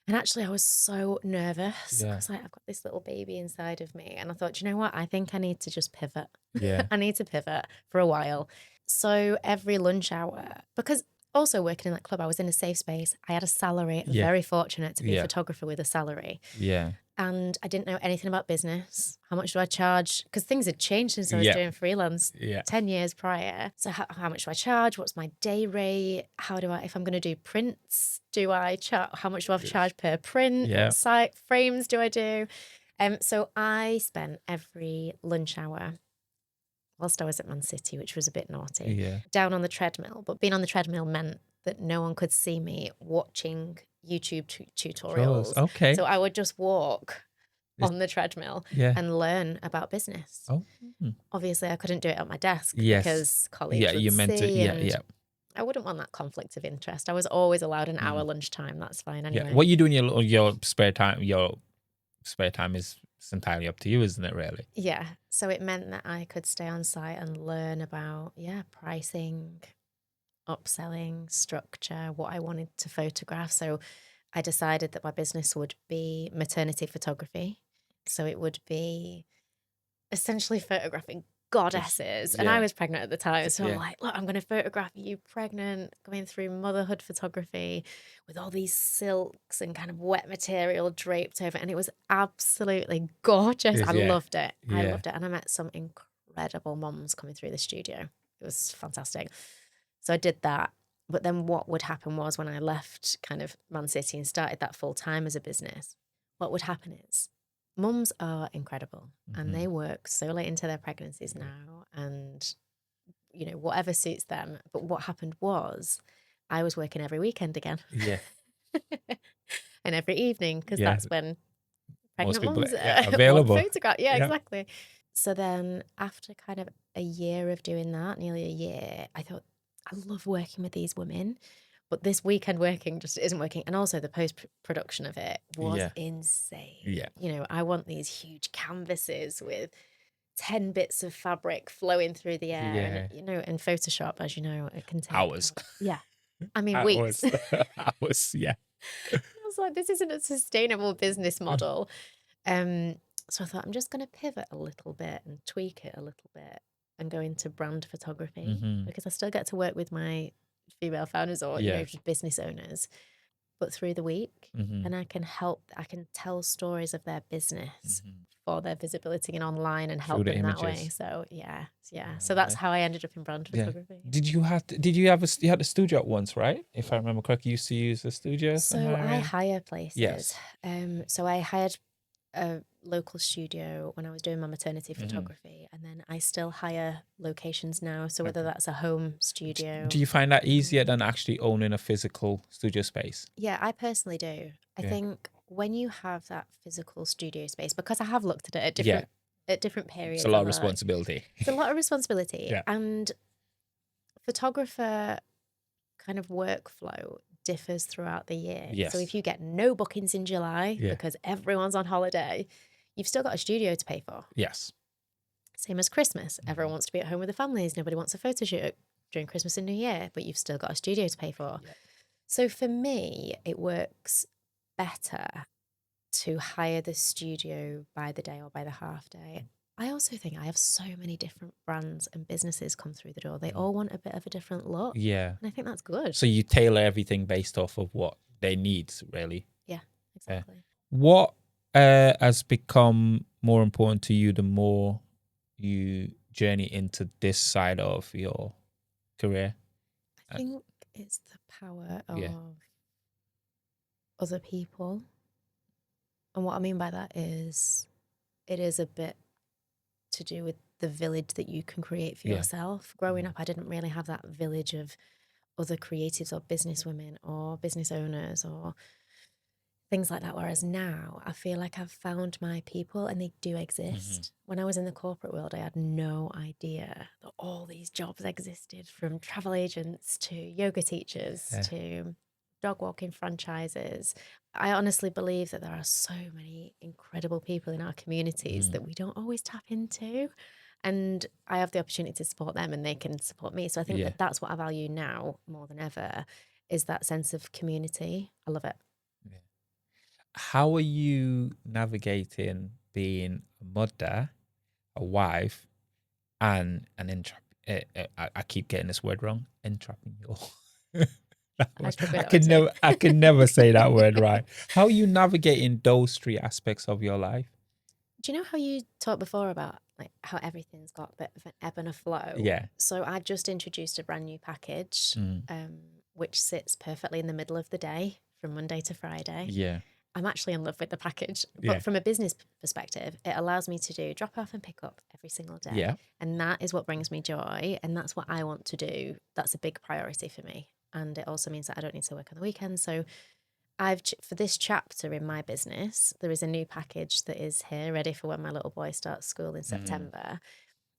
Speaker 2: And actually, I was so nervous.
Speaker 1: Yeah.
Speaker 2: I was like, I've got this little baby inside of me. And I thought, you know what? I think I need to just pivot.
Speaker 1: Yeah.
Speaker 2: I need to pivot for a while. So every lunch hour, because also working in that club, I was in a safe space. I had a salary.
Speaker 1: Yeah.
Speaker 2: Very fortunate to be
Speaker 1: Yeah.
Speaker 2: a photographer with a salary.
Speaker 1: Yeah.
Speaker 2: And I didn't know anything about business. How much do I charge? Because things had changed since I was doing freelance 10 years prior. So how much do I charge? What's my day rate? How do I, if I'm going to do prints, how much do I charge per print?
Speaker 1: Yeah.
Speaker 2: What site frames do I do? So I spent every lunch hour whilst I was at Man City, which was a bit naughty, down on the treadmill. But being on the treadmill meant that no one could see me watching YouTube tutorials.
Speaker 1: Okay.
Speaker 2: So I would just walk on the treadmill and learn about business.
Speaker 1: Oh.
Speaker 2: Obviously, I couldn't do it at my desk
Speaker 1: Yes.
Speaker 2: because colleagues would
Speaker 1: you meant to.
Speaker 2: see.
Speaker 1: Yeah.
Speaker 2: I wouldn't want that conflict of interest. I was always allowed an hour lunchtime. That's fine anyway.
Speaker 1: Yeah. What you do in your spare time? Your spare time is entirely up to you, isn't it? Really?
Speaker 2: Yeah. So it meant that I could stay on site and learn about pricing, upselling, structure, what I wanted to photograph. So I decided that my business would be maternity photography. So it would be essentially photographing goddesses. And I was pregnant at the time. So I'm like, look, I'm going to photograph you pregnant, going through motherhood photography with all these silks and kind of wet material draped over. And it was absolutely gorgeous. I loved it. I loved it. And I met some incredible moms coming through the studio. It was fantastic. So I did that. But then what would happen was when I left kind of Man City and started that full time as a business, what would happen is mums are incredible and they work so late into their pregnancies now and, you know, whatever suits them. But what happened was I was working every weekend again.
Speaker 1: Yeah.
Speaker 2: And every evening, because that's when pregnant mums
Speaker 1: are available.
Speaker 2: Photograph. Yeah, exactly. So then after kind of a year of doing that, nearly a year, I thought, I love working with these women, but this weekend working just isn't working. And also the post-production of it was insane.
Speaker 1: Yeah.
Speaker 2: You know, I want these huge canvases with 10 bits of fabric flowing through the air.
Speaker 1: Yeah.
Speaker 2: And, you know, in Photoshop, as you know, it can take
Speaker 1: hours.
Speaker 2: Yeah. I mean, weeks.
Speaker 1: Hours, yeah.
Speaker 2: I was like, this isn't a sustainable business model. So I thought, I'm just going to pivot a little bit and tweak it a little bit and go into brand photography because I still get to work with my female founders or you know, just business owners, but through the week, and I can tell stories of their business for their visibility and online and help them that way. So so that's how I ended up in brand photography.
Speaker 1: Did you had a studio at once, right? If I remember correctly, you used to use a studio.
Speaker 2: So I hire places. Yes. So I hired a local studio when I was doing my maternity photography, and then I still hire locations now. So whether that's a home studio.
Speaker 1: Do you find that easier than actually owning a physical studio space?
Speaker 2: Yeah, I personally do. I think when you have that physical studio space, because I have looked at it at different periods.
Speaker 1: It's a lot of responsibility.
Speaker 2: It's a lot of responsibility.
Speaker 1: Yeah.
Speaker 2: And photographer kind of workflow differs throughout the year.
Speaker 1: Yes.
Speaker 2: So if you get no bookings in July because everyone's on holiday, you've still got a studio to pay for.
Speaker 1: Yes.
Speaker 2: Same as Christmas. Everyone wants to be at home with their families. Nobody wants a photo shoot during Christmas and New Year, but you've still got a studio to pay for. Yeah. So for me, it works better to hire the studio by the day or by the half day. I also think I have so many different brands and businesses come through the door. They all want a bit of a different look.
Speaker 1: Yeah.
Speaker 2: And I think that's good.
Speaker 1: So you tailor everything based off of what they need, really.
Speaker 2: Yeah, exactly.
Speaker 1: What has become more important to you the more you journey into this side of your career?
Speaker 2: I think It's the power
Speaker 1: Yeah.
Speaker 2: of other people. And what I mean by that is it is a bit to do with the village that you can create for yourself. Growing up, I didn't really have that village of other creatives or business women or business owners or things like that. Whereas now I feel like I've found my people and they do exist. When I was in the corporate world, I had no idea that all these jobs existed, from travel agents to yoga teachers to dog walking franchises. I honestly believe that there are so many incredible people in our communities that we don't always tap into. And I have the opportunity to support them and they can support me. So I think that that's what I value now more than ever, is that sense of community. I love it.
Speaker 1: Yeah. How are you navigating being a mother, a wife, and an I keep getting this word wrong. Entrepreneur. I can never say that word right. How are you navigating those three aspects of your life?
Speaker 2: Do you know how you talked before about like how everything's got a bit of an ebb and a flow?
Speaker 1: Yeah.
Speaker 2: So I just introduced a brand new package, which sits perfectly in the middle of the day from Monday to Friday.
Speaker 1: Yeah.
Speaker 2: I'm actually in love with the package. But from a business perspective, it allows me to do drop off and pick up every single day.
Speaker 1: Yeah.
Speaker 2: And that is what brings me joy. And that's what I want to do. That's a big priority for me. And it also means that I don't need to work on the weekends. So for this chapter in my business, there is a new package that is here ready for when my little boy starts school in September.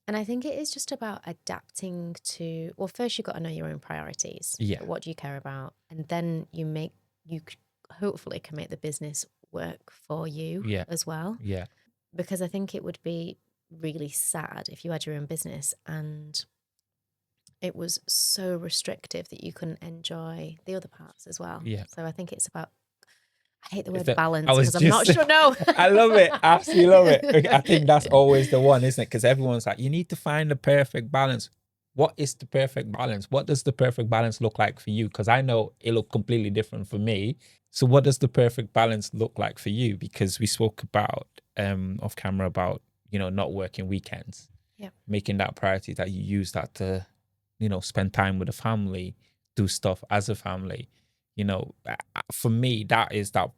Speaker 2: And I think it is just about adapting to, well, first you've got to know your own priorities.
Speaker 1: Yeah.
Speaker 2: What do you care about? And then you hopefully can make the business work for you as well.
Speaker 1: Yeah.
Speaker 2: Because I think it would be really sad if you had your own business and it was so restrictive that you couldn't enjoy the other parts as well.
Speaker 1: Yeah.
Speaker 2: So I think it's about, I hate the word balance because
Speaker 1: I'm
Speaker 2: not sure. No.
Speaker 1: I love it. Absolutely love it. I think that's always the one, isn't it? Because everyone's like, you need to find the perfect balance. What is the perfect balance? What does the perfect balance look like for you? Because I know it looked completely different for me. So what does the perfect balance look like for you? Because we spoke about off camera about, not working weekends.
Speaker 2: Yeah.
Speaker 1: Making that priority, that you use that to, spend time with the family, do stuff as a family. For me, that is that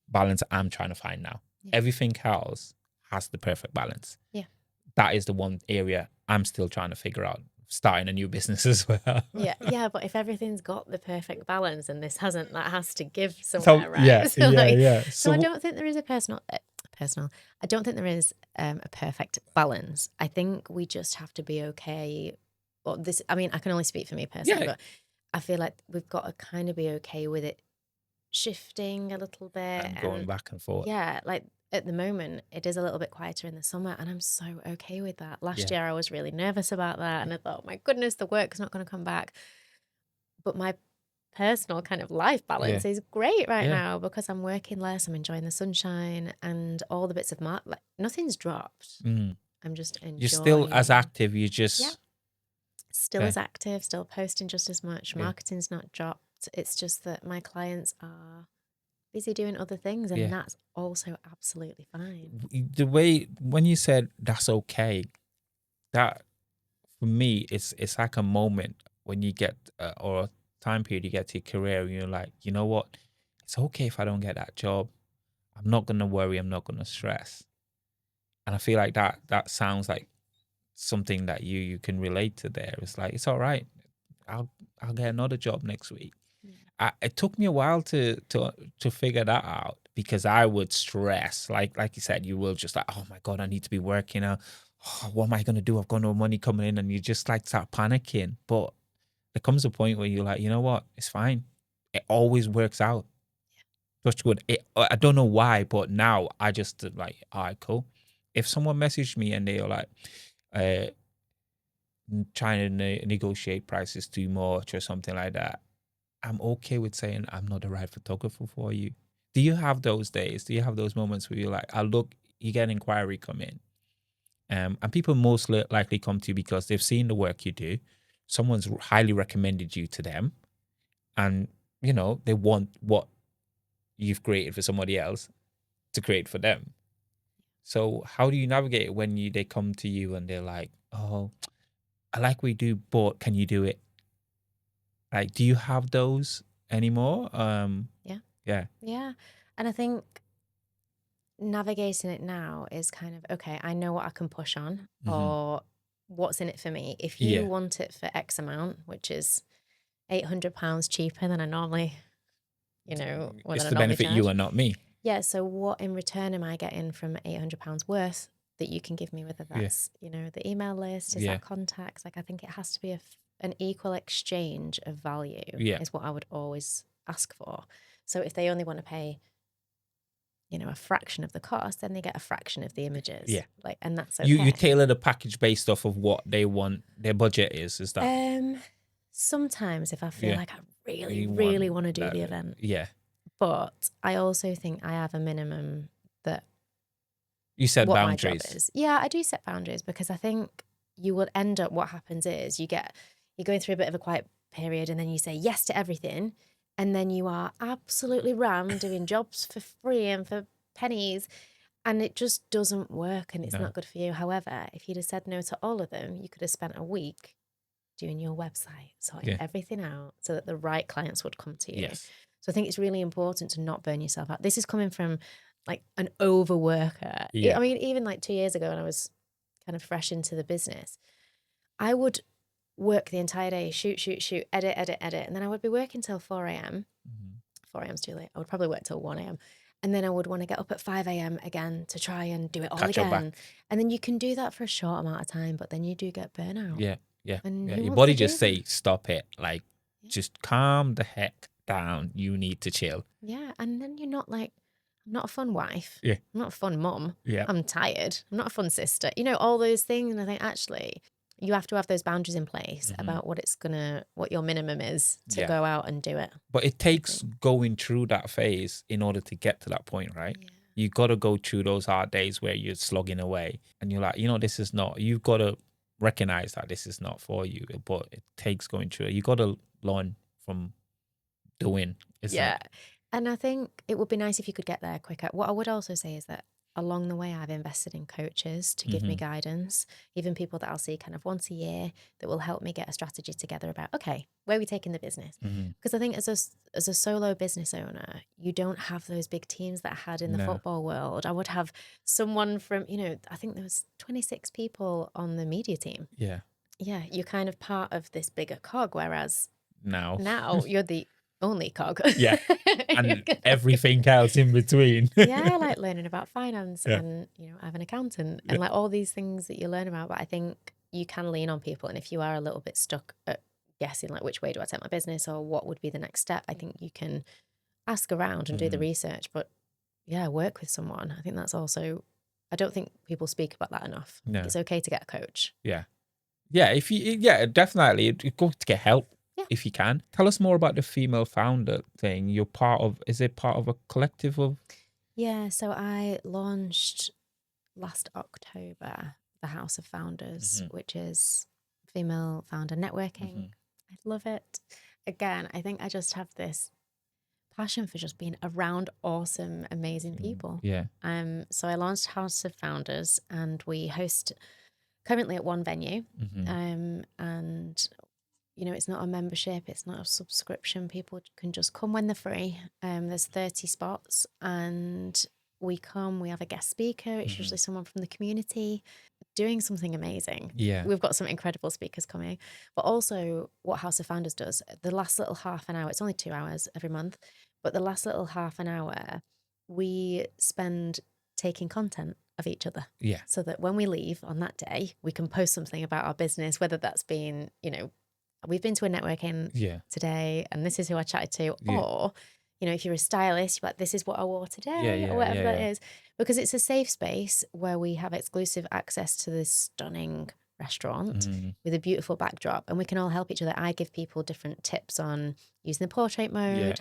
Speaker 1: balance I'm trying to find now. Yeah. Everything else has the perfect balance.
Speaker 2: Yeah.
Speaker 1: That is the one area I'm still trying to figure out, starting a new business as well.
Speaker 2: Yeah, but if everything's got the perfect balance and this hasn't, that has to give somewhere, right?
Speaker 1: Yeah.
Speaker 2: So I don't think there is a I don't think there is a perfect balance. I think we just have to be okay. Well, I can only speak for me personally, but I feel like we've got to kind of be okay with it shifting a little bit
Speaker 1: and going back and forth.
Speaker 2: Yeah, like at the moment it is a little bit quieter in the summer and I'm so okay with that. Last year I was really nervous about that and I thought, oh my goodness, the work's not going to come back. But my personal kind of life balance is great right now because I'm working less, I'm enjoying the sunshine and all the bits of nothing's dropped. I'm just enjoying.
Speaker 1: You're still as active, you just
Speaker 2: still as active, still posting just as much. Marketing's not dropped. It's just that my clients are busy doing other things and that's also absolutely fine.
Speaker 1: The way, when you said that's okay, that for me, it's like a moment when you get, or a time period you get to your career and you're like, you know what? It's okay if I don't get that job. I'm not going to worry. I'm not going to stress. And I feel like that sounds like something that you can relate to there. It's like, it's all right. I'll get another job next week. It took me a while to figure that out because I would stress, like you said, you will just like, oh my God, I need to be working now. Oh, what am I going to do? I've got no money coming in, and you just like start panicking. But there comes a point where you're like, you know what? It's fine. It always works out. Touch wood. I don't know why, but now I just like, all right, cool. If someone messaged me and they're like, trying to negotiate prices too much or something like that, I'm okay with saying I'm not the right photographer for you. Do you have those days? Do you have those moments where you're like, you get an inquiry come in, and people most likely come to you because they've seen the work you do. Someone's highly recommended you to them, and they want what you've created for somebody else to create for them. So how do you navigate it when they come to you and they're like, oh, I like what you do, but can you do it Like, do you have those anymore? Yeah.
Speaker 2: And I think navigating it now is kind of, okay, I know what I can push on, or what's in it for me. If you want it for X amount, which is £800 cheaper than I normally,
Speaker 1: It's
Speaker 2: than I
Speaker 1: to
Speaker 2: normally
Speaker 1: benefit
Speaker 2: charge.
Speaker 1: you and not me.
Speaker 2: Yeah. So what in return am I getting from £800 worth that you can give me, whether that's, the email list, is that contacts? Like, I think it has to be an equal exchange of value is what I would always ask for. So if they only want to pay, a fraction of the cost, then they get a fraction of the images.
Speaker 1: Yeah.
Speaker 2: Like, and that's okay.
Speaker 1: You tailor the package based off of what they want, their budget is that?
Speaker 2: Sometimes if I feel like I really want to do the event.
Speaker 1: Yeah.
Speaker 2: But I also think I have a minimum that
Speaker 1: you set
Speaker 2: what
Speaker 1: boundaries.
Speaker 2: My job is. Yeah, I do set boundaries, because I think you will end up, what happens is you're going through a bit of a quiet period, and then you say yes to everything, and then you are absolutely rammed doing jobs for free and for pennies, and it just doesn't work, and it's not good for you. However, if you'd have said no to all of them, you could have spent a week doing your website, sorting everything out so that the right clients would come to you.
Speaker 1: Yes.
Speaker 2: So I think it's really important to not burn yourself out. This is coming from like an overworker.
Speaker 1: Yeah.
Speaker 2: I mean, even like 2 years ago when I was kind of fresh into the business, I would work the entire day, shoot, edit, and then I would be working till 4 a.m. 4 a.m. is too late. I would probably work till 1 a.m. And then I would want to get up at 5 a.m. again to try and do it all again. And then you can do that for a short amount of time, but then you do get burnout.
Speaker 1: Yeah.
Speaker 2: And
Speaker 1: your body just say, stop it. Like, just calm the heck down. You need to chill.
Speaker 2: Yeah. And then you're not like, I'm not a fun wife.
Speaker 1: Yeah.
Speaker 2: I'm not a fun mum.
Speaker 1: Yeah.
Speaker 2: I'm tired. I'm not a fun sister. All those things. And I think actually you have to have those boundaries in place about what your minimum is to go out and do it.
Speaker 1: But it takes going through that phase in order to get to that point, right? Yeah. You got to go through those hard days where you're slogging away and you're like, this is not, you've got to recognize that this is not for you, but it takes going through it. You got to learn from doing.
Speaker 2: And I think it would be nice if you could get there quicker. What I would also say is that along the way, I've invested in coaches to give me guidance, even people that I'll see kind of once a year that will help me get a strategy together about, okay, where are we taking the business? Because I think as a solo business owner, you don't have those big teams that I had in the football world. I would have someone from, I think there was 26 people on the media team.
Speaker 1: Yeah.
Speaker 2: Yeah, you're kind of part of this bigger cog, whereas
Speaker 1: now
Speaker 2: you're the only cog.
Speaker 1: Yeah. And everything else in between.
Speaker 2: Yeah, like learning about finance and, I have an accountant and like all these things that you learn about. But I think you can lean on people. And if you are a little bit stuck at guessing like which way do I take my business or what would be the next step, I think you can ask around and do the research. But work with someone. I think that's also, I don't think people speak about that enough. No. It's okay to get a coach.
Speaker 1: Yeah. Yeah, definitely. It's good to get help. Yeah. If you can. Tell us more about the female founder thing. You're is it part of a collective of?
Speaker 2: Yeah, so I launched last October the House of Founders, which is female founder networking. I love it. Again, I think I just have this passion for just being around awesome, amazing people.
Speaker 1: Yeah.
Speaker 2: So I launched House of Founders and we host currently at one venue. And it's not a membership, it's not a subscription. People can just come when they're free. There's 30 spots and we have a guest speaker. It's usually someone from the community doing something amazing.
Speaker 1: Yeah.
Speaker 2: We've got some incredible speakers coming. But also what House of Founders does, the last little half an hour, it's only 2 hours every month, but the last little half an hour, we spend taking content of each other.
Speaker 1: Yeah.
Speaker 2: So that when we leave on that day, we can post something about our business, whether that's been, we've been to a networking today and this is who I chatted to. Yeah. Or, if you're a stylist, you're like, this is what I wore today or whatever that is. Because it's a safe space where we have exclusive access to this stunning restaurant with a beautiful backdrop and we can all help each other. I give people different tips on using the portrait mode,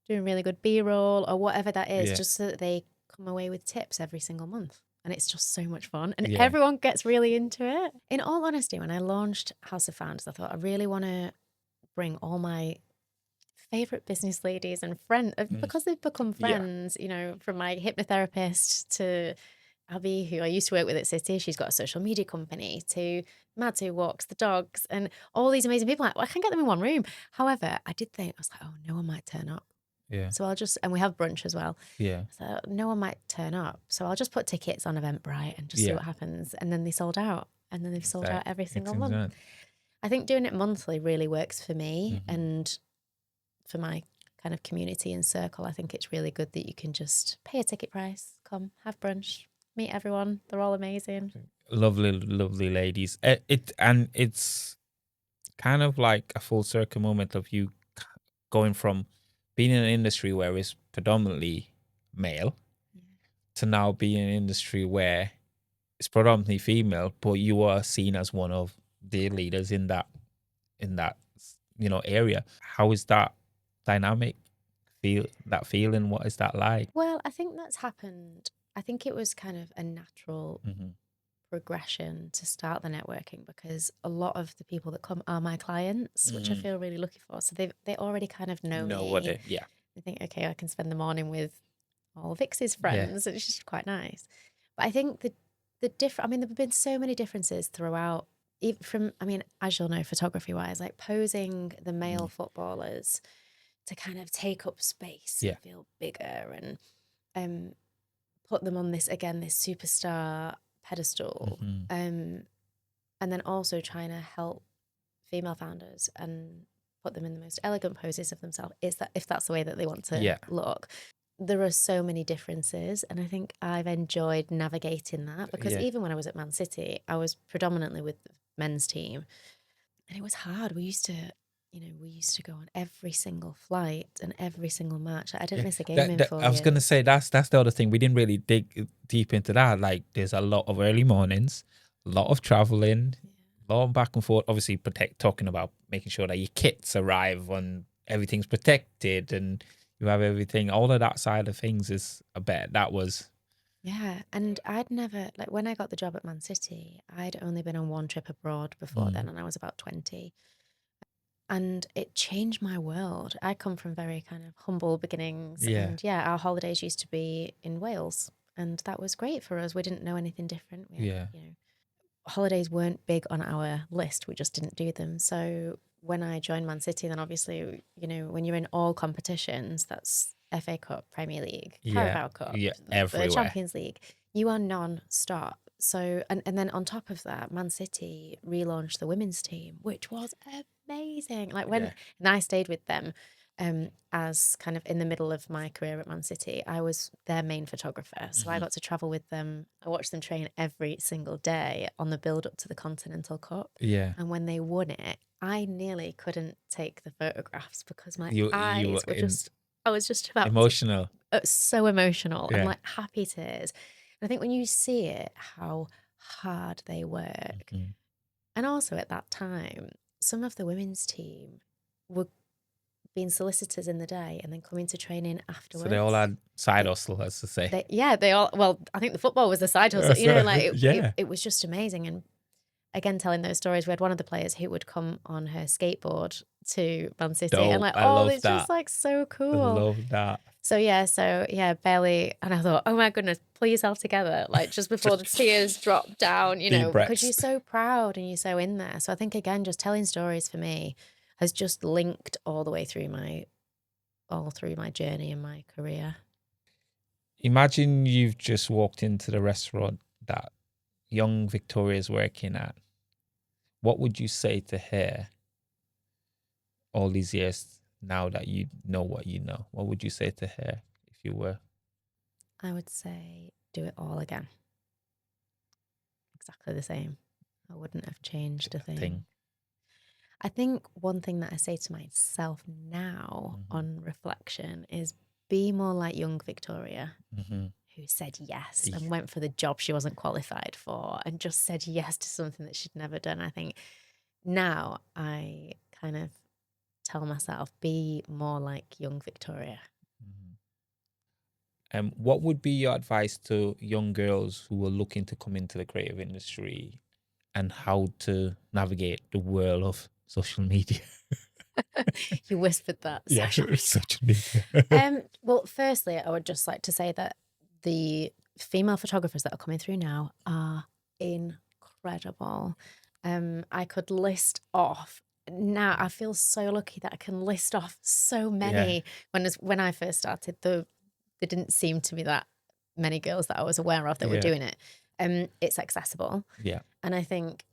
Speaker 2: doing really good B-roll or whatever that is, just so that they come away with tips every single month. And it's just so much fun. And everyone gets really into it. In all honesty, when I launched House of Founders, I thought I really want to bring all my favorite business ladies and friends, because they've become friends, from my hypnotherapist to Abby, who I used to work with at City, she's got a social media company, to Mads, who walks the dogs, and all these amazing people. Like, well, I can't get them in one room. However, I did think, I was like, oh, no one might turn up.
Speaker 1: Yeah.
Speaker 2: So I'll just, and we have brunch as well.
Speaker 1: Yeah.
Speaker 2: So no one might turn up. So I'll just put tickets on Eventbrite and just see what happens. And then they sold out. And then they've sold out every single month. I think doing it monthly really works for me and for my kind of community and circle. I think it's really good that you can just pay a ticket price, come, have brunch, meet everyone. They're all amazing.
Speaker 1: Lovely, lovely ladies. It's kind of like a full circle moment of you going from being in an industry where it's predominantly male to now being in an industry where it's predominantly female, but you are seen as one of the leaders in that area. How is that dynamic? Feeling? What is that like?
Speaker 2: Well, I think that's happened. I think it was kind of a natural progression to start the networking, because a lot of the people that come are my clients, which I feel really lucky for. So they already kind of know me.
Speaker 1: What they
Speaker 2: think, okay, I can spend the morning with all Vix's friends. It's just quite nice. But I think the different, I mean, there have been so many differences throughout, even from, I mean, as you'll know, photography wise, like posing the male footballers to kind of take up space and feel bigger, and put them on this superstar pedestal, and then also trying to help female founders and put them in the most elegant poses of themselves, if that's the way that they want to look. There are so many differences, and I think I've enjoyed navigating that, because even when I was at Man City, I was predominantly with the men's team, and it was hard. We used to go on every single flight and every single match. I didn't miss a game in 4 years.
Speaker 1: I was going to say that's the other thing. We didn't really dig deep into that. Like, there's a lot of early mornings, a lot of traveling, a lot of back and forth. Obviously, talking about making sure that your kits arrive and everything's protected and you have everything. All of that side of things is, I bet that was.
Speaker 2: Yeah, and I'd never, like, when I got the job at Man City, I'd only been on one trip abroad before then, and I was about 20. And it changed my world. I come from very kind of humble beginnings.
Speaker 1: Yeah.
Speaker 2: And our holidays used to be in Wales. And that was great for us. We didn't know anything different. Holidays weren't big on our list. We just didn't do them. So when I joined Man City, then obviously, when you're in all competitions, that's FA Cup, Premier League, Carabao Cup,
Speaker 1: everywhere.
Speaker 2: Champions League, you are non-stop. So, and then on top of that, Man City relaunched the women's team, which was amazing. Like and I stayed with them as kind of in the middle of my career at Man City. I was their main photographer. So I got to travel with them. I watched them train every single day on the build up to the Continental Cup.
Speaker 1: Yeah.
Speaker 2: And when they won it, I nearly couldn't take the photographs because my eyes were just, I was just about
Speaker 1: emotional.
Speaker 2: So emotional and like happy tears. And I think when you see it, how hard they work. And also at that time, some of the women's team were being solicitors in the day and then coming to training afterwards.
Speaker 1: So they all had side hustle, as to say.
Speaker 2: They all, well, I think the football was the side hustle. It was just amazing. And again, telling those stories, we had one of the players who would come on her skateboard to Man City.
Speaker 1: Dope.
Speaker 2: And like, it's just like so cool.
Speaker 1: I love that.
Speaker 2: So Bailey, and I thought, oh my goodness, pull yourself together. Like just before the tears drop down, because you're so proud and you're so in there. So I think, again, just telling stories for me has just linked all the way through my journey and my career.
Speaker 1: Imagine you've just walked into the restaurant that young Victoria's working at. What would you say to her all these years now that you know what you know? What would you say to her if you were?
Speaker 2: I would say, do it all again. Exactly the same. I wouldn't have changed a thing. I think one thing that I say to myself now on reflection is be more like young Victoria, who said yes and went for the job she wasn't qualified for and just said yes to something that she'd never done. I think now I kind of tell myself, be more like young Victoria.
Speaker 1: What would be your advice to young girls who are looking to come into the creative industry and how to navigate the world of social media?
Speaker 2: You whispered that.
Speaker 1: Yeah, social media.
Speaker 2: Well, firstly, I would just like to say that the female photographers that are coming through now are incredible. I could list off now. I feel so lucky that I can list off so many. When I first started, there didn't seem to be that many girls that I was aware of that were doing it. It's accessible.
Speaker 1: Yeah.
Speaker 2: And I think,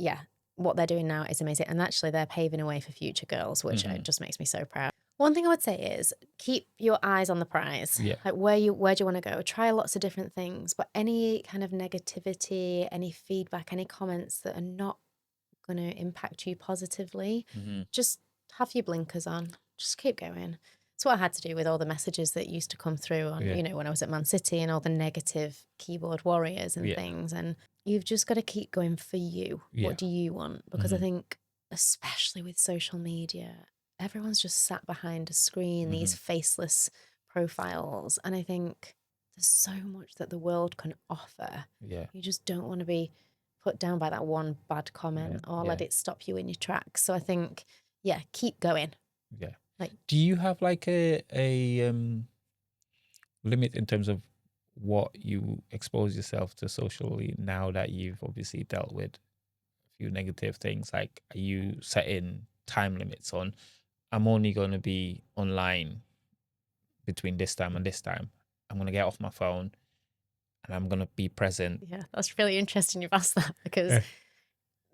Speaker 2: what they're doing now is amazing. And actually they're paving a way for future girls, which just makes me so proud. One thing I would say is keep your eyes on the prize.
Speaker 1: Yeah.
Speaker 2: Like where do you want to go? Try lots of different things, but any kind of negativity, any feedback, any comments that are not going to impact you positively, just have your blinkers on. Just keep going. It's what I had to do with all the messages that used to come through on, when I was at Man City and all the negative keyboard warriors and things. And you've just got to keep going for you. What do you want? Because I think, especially with social media, everyone's just sat behind a screen, these faceless profiles. And I think there's so much that the world can offer.
Speaker 1: Yeah.
Speaker 2: You just don't want to be put down by that one bad comment or let it stop you in your tracks. So I think, keep going.
Speaker 1: Yeah.
Speaker 2: Like,
Speaker 1: do you have like a limit in terms of what you expose yourself to socially now that you've obviously dealt with a few negative things? Like, are you setting time limits on, I'm only going to be online between this time and this time. I'm going to get off my phone and I'm going to be present.
Speaker 2: Yeah, that's really interesting you've asked that, because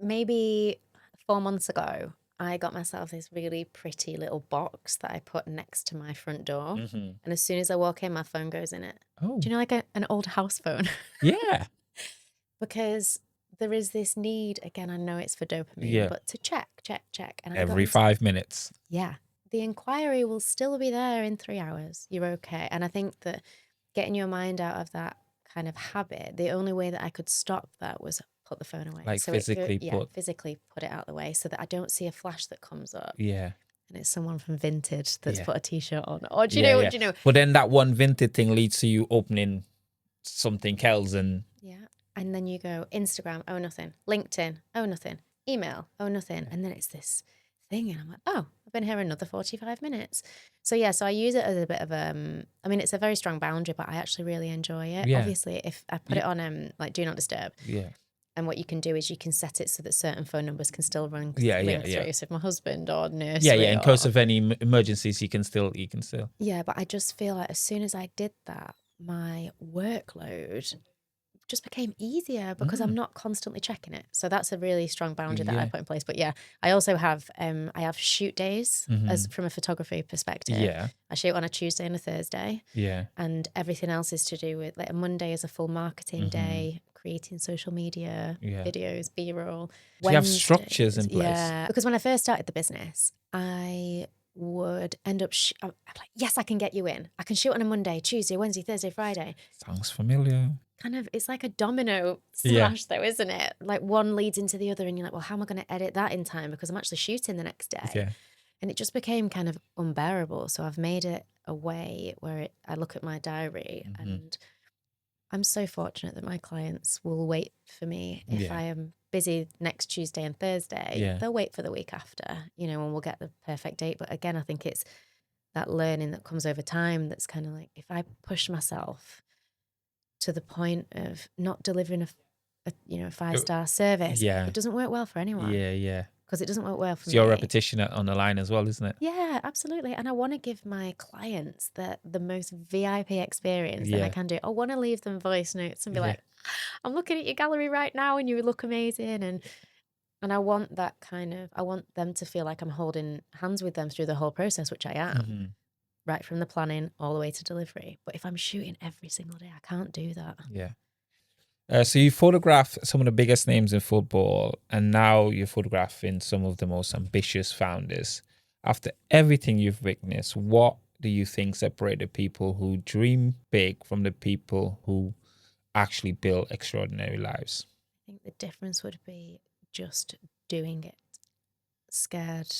Speaker 2: maybe 4 months ago, I got myself this really pretty little box that I put next to my front door. And as soon as I walk in, my phone goes in it.
Speaker 1: Oh.
Speaker 2: Do you know, like an old house phone?
Speaker 1: Yeah.
Speaker 2: Because there is this need, again, I know it's for dopamine, but to check. And
Speaker 1: every 5 minutes.
Speaker 2: Yeah. The inquiry will still be there in 3 hours. You're okay. And I think that getting your mind out of that kind of habit, the only way that I could stop that was put the phone away.
Speaker 1: Like,
Speaker 2: so
Speaker 1: physically
Speaker 2: physically put it out the way so that I don't see a flash that comes up.
Speaker 1: Yeah.
Speaker 2: And it's someone from Vintage that's put a t-shirt on. Or do you know?
Speaker 1: But then that one Vintage thing leads to you opening something else and...
Speaker 2: Yeah. And then you go Instagram, oh, nothing. LinkedIn, oh, nothing. Email, oh, nothing. And then it's this thing. And I'm like, oh, I've been here another 45 minutes. So I use it as a bit of I mean, it's a very strong boundary, but I actually really enjoy it.
Speaker 1: Yeah.
Speaker 2: Obviously, if I put it on like do not disturb.
Speaker 1: Yeah.
Speaker 2: And what you can do is you can set it so that certain phone numbers can still ring through. So if my husband or nursery.
Speaker 1: In case of any emergencies, you can still.
Speaker 2: Yeah, but I just feel like as soon as I did that, my workload just became easier because I'm not constantly checking it. So that's a really strong boundary that I put in place. But I also have I have shoot days as from a photography perspective.
Speaker 1: Yeah.
Speaker 2: I shoot on a Tuesday and a Thursday.
Speaker 1: Yeah.
Speaker 2: And everything else is to do with, like, a Monday is a full marketing day, creating social media, videos, B-roll.
Speaker 1: So you have structures in place.
Speaker 2: Yeah. Because when I first started the business, I would end up I'm like, yes, I can get you in. I can shoot on a Monday, Tuesday, Wednesday, Thursday, Friday.
Speaker 1: Sounds familiar.
Speaker 2: Kind of, it's like a domino smash though, isn't it? Like one leads into the other and you're like, well, how am I going to edit that in time? Because I'm actually shooting the next day.
Speaker 1: Yeah.
Speaker 2: And it just became kind of unbearable. So I've made it a way where I look at my diary and I'm so fortunate that my clients will wait for me. If I am busy next Tuesday and Thursday, they'll wait for the week after, and we'll get the perfect date. But again, I think it's that learning that comes over time that's kind of like, if I push myself to the point of not delivering a 5-star service, it doesn't work well for anyone.
Speaker 1: Yeah.
Speaker 2: Because it doesn't work well for
Speaker 1: it's
Speaker 2: me.
Speaker 1: Your repetition on the line as well, isn't it?
Speaker 2: Yeah, absolutely. And I want to give my clients the most VIP experience that I can do. I want to leave them voice notes and be like, I'm looking at your gallery right now and you look amazing. And I want that I want them to feel like I'm holding hands with them through the whole process, which I am. Right from the planning all the way to delivery. But if I'm shooting every single day, I can't do that.
Speaker 1: Yeah. So you photograph some of the biggest names in football, and now you're photographing some of the most ambitious founders. After everything you've witnessed, what do you think separated people who dream big from the people who actually build extraordinary lives?
Speaker 2: I think the difference would be just doing it. Scared,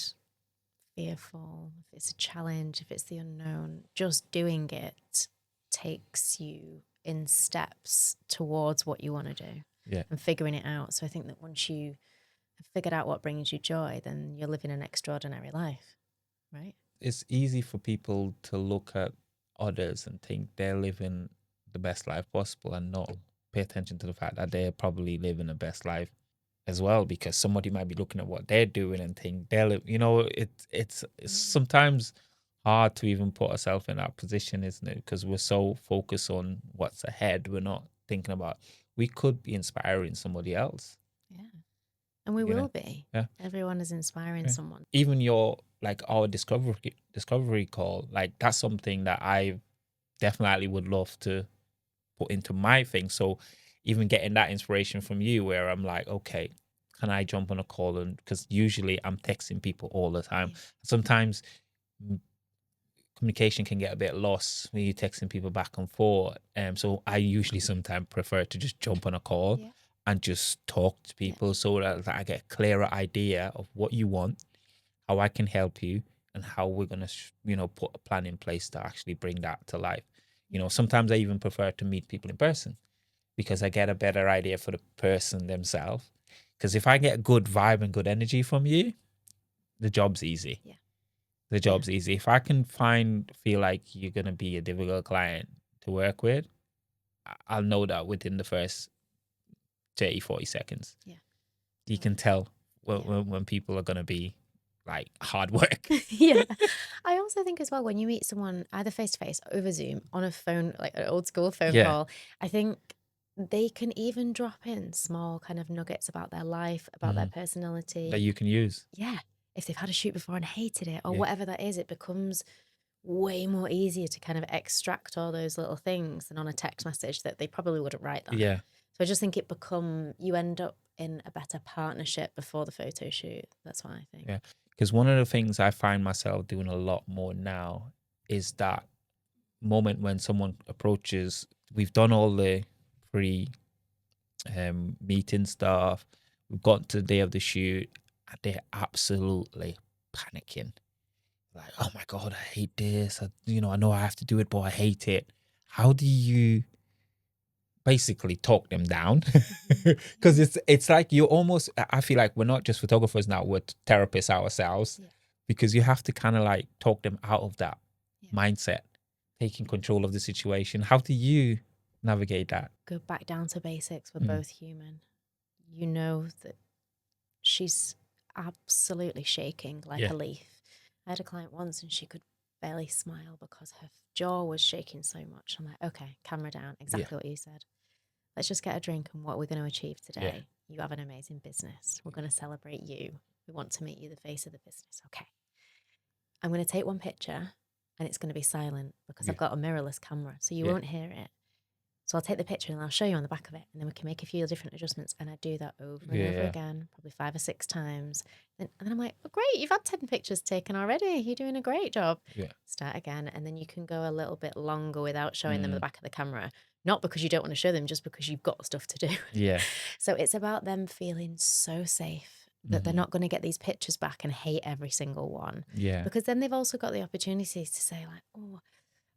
Speaker 2: fearful, if it's a challenge, if it's the unknown, just doing it takes you in steps towards what you want to do and figuring it out. So I think that once you have figured out what brings you joy, then you're living an extraordinary life, right?
Speaker 1: It's easy for people to look at others and think they're living the the best life possible and not pay attention to the fact that they're probably living the best life as well, because somebody might be looking at what they're doing and think it's sometimes hard to even put ourselves in that position, isn't it? Because we're so focused on what's ahead, we're not thinking about we could be inspiring somebody else.
Speaker 2: Yeah, and we will be.
Speaker 1: Yeah,
Speaker 2: everyone is inspiring someone.
Speaker 1: Even your like our discovery call, like that's something that I definitely would love to put into my thing. So even getting that inspiration from you, where I'm like, okay, can I jump on a call? And because usually I'm texting people all the time. Sometimes communication can get a bit lost when you're texting people back and forth. So I usually sometimes prefer to just jump on a call and just talk to people so that I get a clearer idea of what you want, how I can help you, and how we're going to, put a plan in place to actually bring that to life. Sometimes I even prefer to meet people in person because I get a better idea for the person themselves. Because if I get a good vibe and good energy from you, the job's easy.
Speaker 2: Yeah.
Speaker 1: The job's easy. If I can feel like you're going to be a difficult client to work with, I'll know that within the first 30, 40 seconds.
Speaker 2: Yeah.
Speaker 1: You can tell when people are going to be like hard work.
Speaker 2: Yeah. I also think as well, when you meet someone either face to face, over Zoom, on a phone, like an old school phone call, I think they can even drop in small kind of nuggets about their life, about their personality.
Speaker 1: That you can use.
Speaker 2: Yeah. If they've had a shoot before and hated it or whatever that is, it becomes way more easier to kind of extract all those little things than on a text message that they probably wouldn't write that.
Speaker 1: Yeah.
Speaker 2: So I just think you end up in a better partnership before the photo shoot. That's what I think.
Speaker 1: Yeah. Because one of the things I find myself doing a lot more now is that moment when someone approaches, we've done all the meeting stuff, we've got to the day of the shoot, and they're absolutely panicking. Like, oh my God, I hate this. I know I have to do it, but I hate it. How do you basically talk them down? Because it's like I feel like we're not just photographers now, we're therapists ourselves, because you have to kind of like talk them out of that mindset, taking control of the situation. How do you navigate that?
Speaker 2: Go back down to basics. We're both human. You know that she's absolutely shaking like a leaf. I had a client once and she could barely smile because her jaw was shaking so much. I'm like, okay, camera down. Exactly what you said. Let's just get a drink and what we're going to achieve today. You have an amazing business. We're going to celebrate you. We want to make you the face of the business. Okay. I'm going to take one picture and it's going to be silent because I've got a mirrorless camera, so you won't hear it. So I'll take the picture and I'll show you on the back of it, and then we can make a few different adjustments. And I do that over and over again, probably 5 or 6 times. And then I'm like, oh, great, you've had 10 pictures taken already. You're doing a great job. Start again. And then you can go a little bit longer without showing them the back of the camera. Not because you don't want to show them, just because you've got stuff to do.
Speaker 1: Yeah.
Speaker 2: So it's about them feeling so safe that they're not going to get these pictures back and hate every single one.
Speaker 1: Yeah.
Speaker 2: Because then they've also got the opportunity to say like, oh,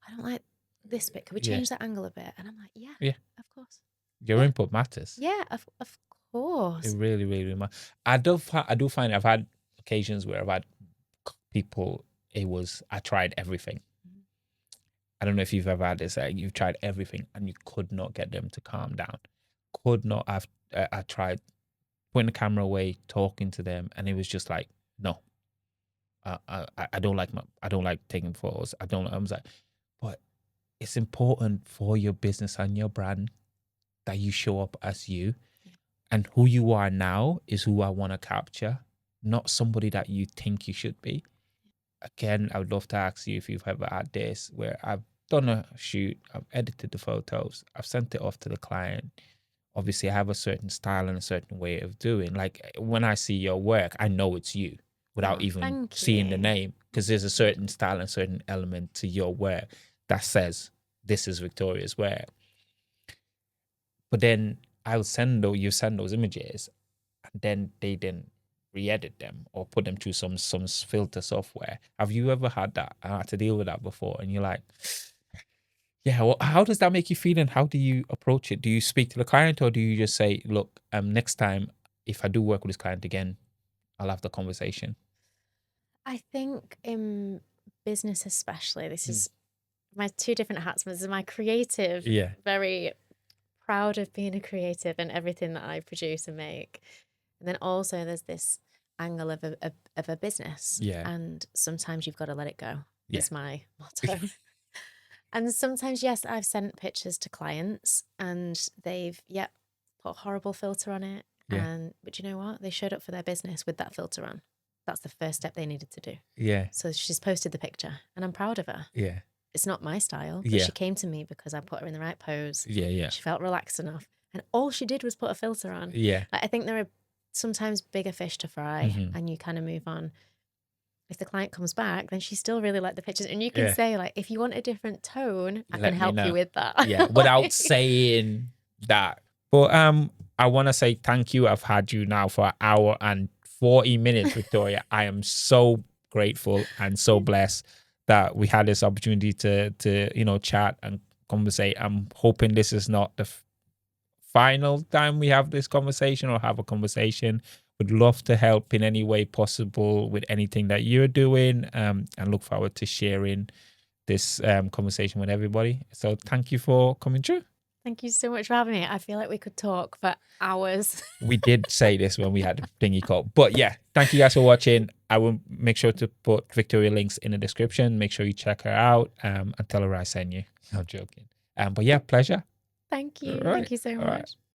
Speaker 2: I don't like this bit. Can we change that angle a bit? And I'm like, yeah, of course.
Speaker 1: Your input matters.
Speaker 2: Yeah, of course.
Speaker 1: It really, really matters. I do find I've had occasions where I've had people, I tried everything. I don't know if you've ever had this, you've tried everything and you could not get them to calm down. I tried putting the camera away, talking to them, and it was just like, no, I don't like taking photos. I was like, but it's important for your business and your brand that you show up as you, and who you are now is who I want to capture, not somebody that you think you should be. Again, I would love to ask you if you've ever had this where I've done a shoot, I've edited the photos, I've sent it off to the client. Obviously, I have a certain style and a certain way of doing. Like when I see your work, I know it's you without even seeing the name, because there's a certain style and certain element to your work that says this is Victoria's work. But then you send those images, and then they didn't re-edit them or put them through some filter software. Have you ever had to deal with that before? And you're like, yeah, well, how does that make you feel, and how do you approach it? Do you speak to the client, or do you just say, look, next time if I do work with this client again, I'll have the conversation?
Speaker 2: I think in business especially, this is my two different hats. This is my creative, very proud of being a creative and everything that I produce and make. And then also there's this angle of a business.
Speaker 1: Yeah.
Speaker 2: And sometimes you've got to let it go. Is my motto. And sometimes, yes, I've sent pictures to clients and they've, put a horrible filter on it.
Speaker 1: Yeah.
Speaker 2: But you know what? They showed up for their business with that filter on. That's the first step they needed to do.
Speaker 1: Yeah.
Speaker 2: So she's posted the picture and I'm proud of her.
Speaker 1: Yeah.
Speaker 2: It's not my style, but she came to me because I put her in the right pose.
Speaker 1: Yeah, yeah.
Speaker 2: She felt relaxed enough. And all she did was put a filter on.
Speaker 1: Yeah.
Speaker 2: I think there are sometimes bigger fish to fry and you kind of move on. If the client comes back, then she still really liked the pictures. And you can say, like, if you want a different tone, I can help you with that.
Speaker 1: Yeah, without saying that. But I want to say thank you. I've had you now for an hour and 40 minutes, Victoria. I am so grateful and so blessed that we had this opportunity to chat and conversate. I'm hoping this is not the final time we have this conversation or have a conversation. Would love to help in any way possible with anything that you're doing, and look forward to sharing this conversation with everybody. So thank you for coming through.
Speaker 2: Thank you so much for having me. I feel like we could talk for hours.
Speaker 1: We did say this when we had the thingy call. But yeah, thank you guys for watching. I will make sure to put Victoria links in the description. Make sure you check her out and tell her I sent you. I'm joking. But yeah, pleasure.
Speaker 2: Thank you.
Speaker 1: Right.
Speaker 2: Thank you so much.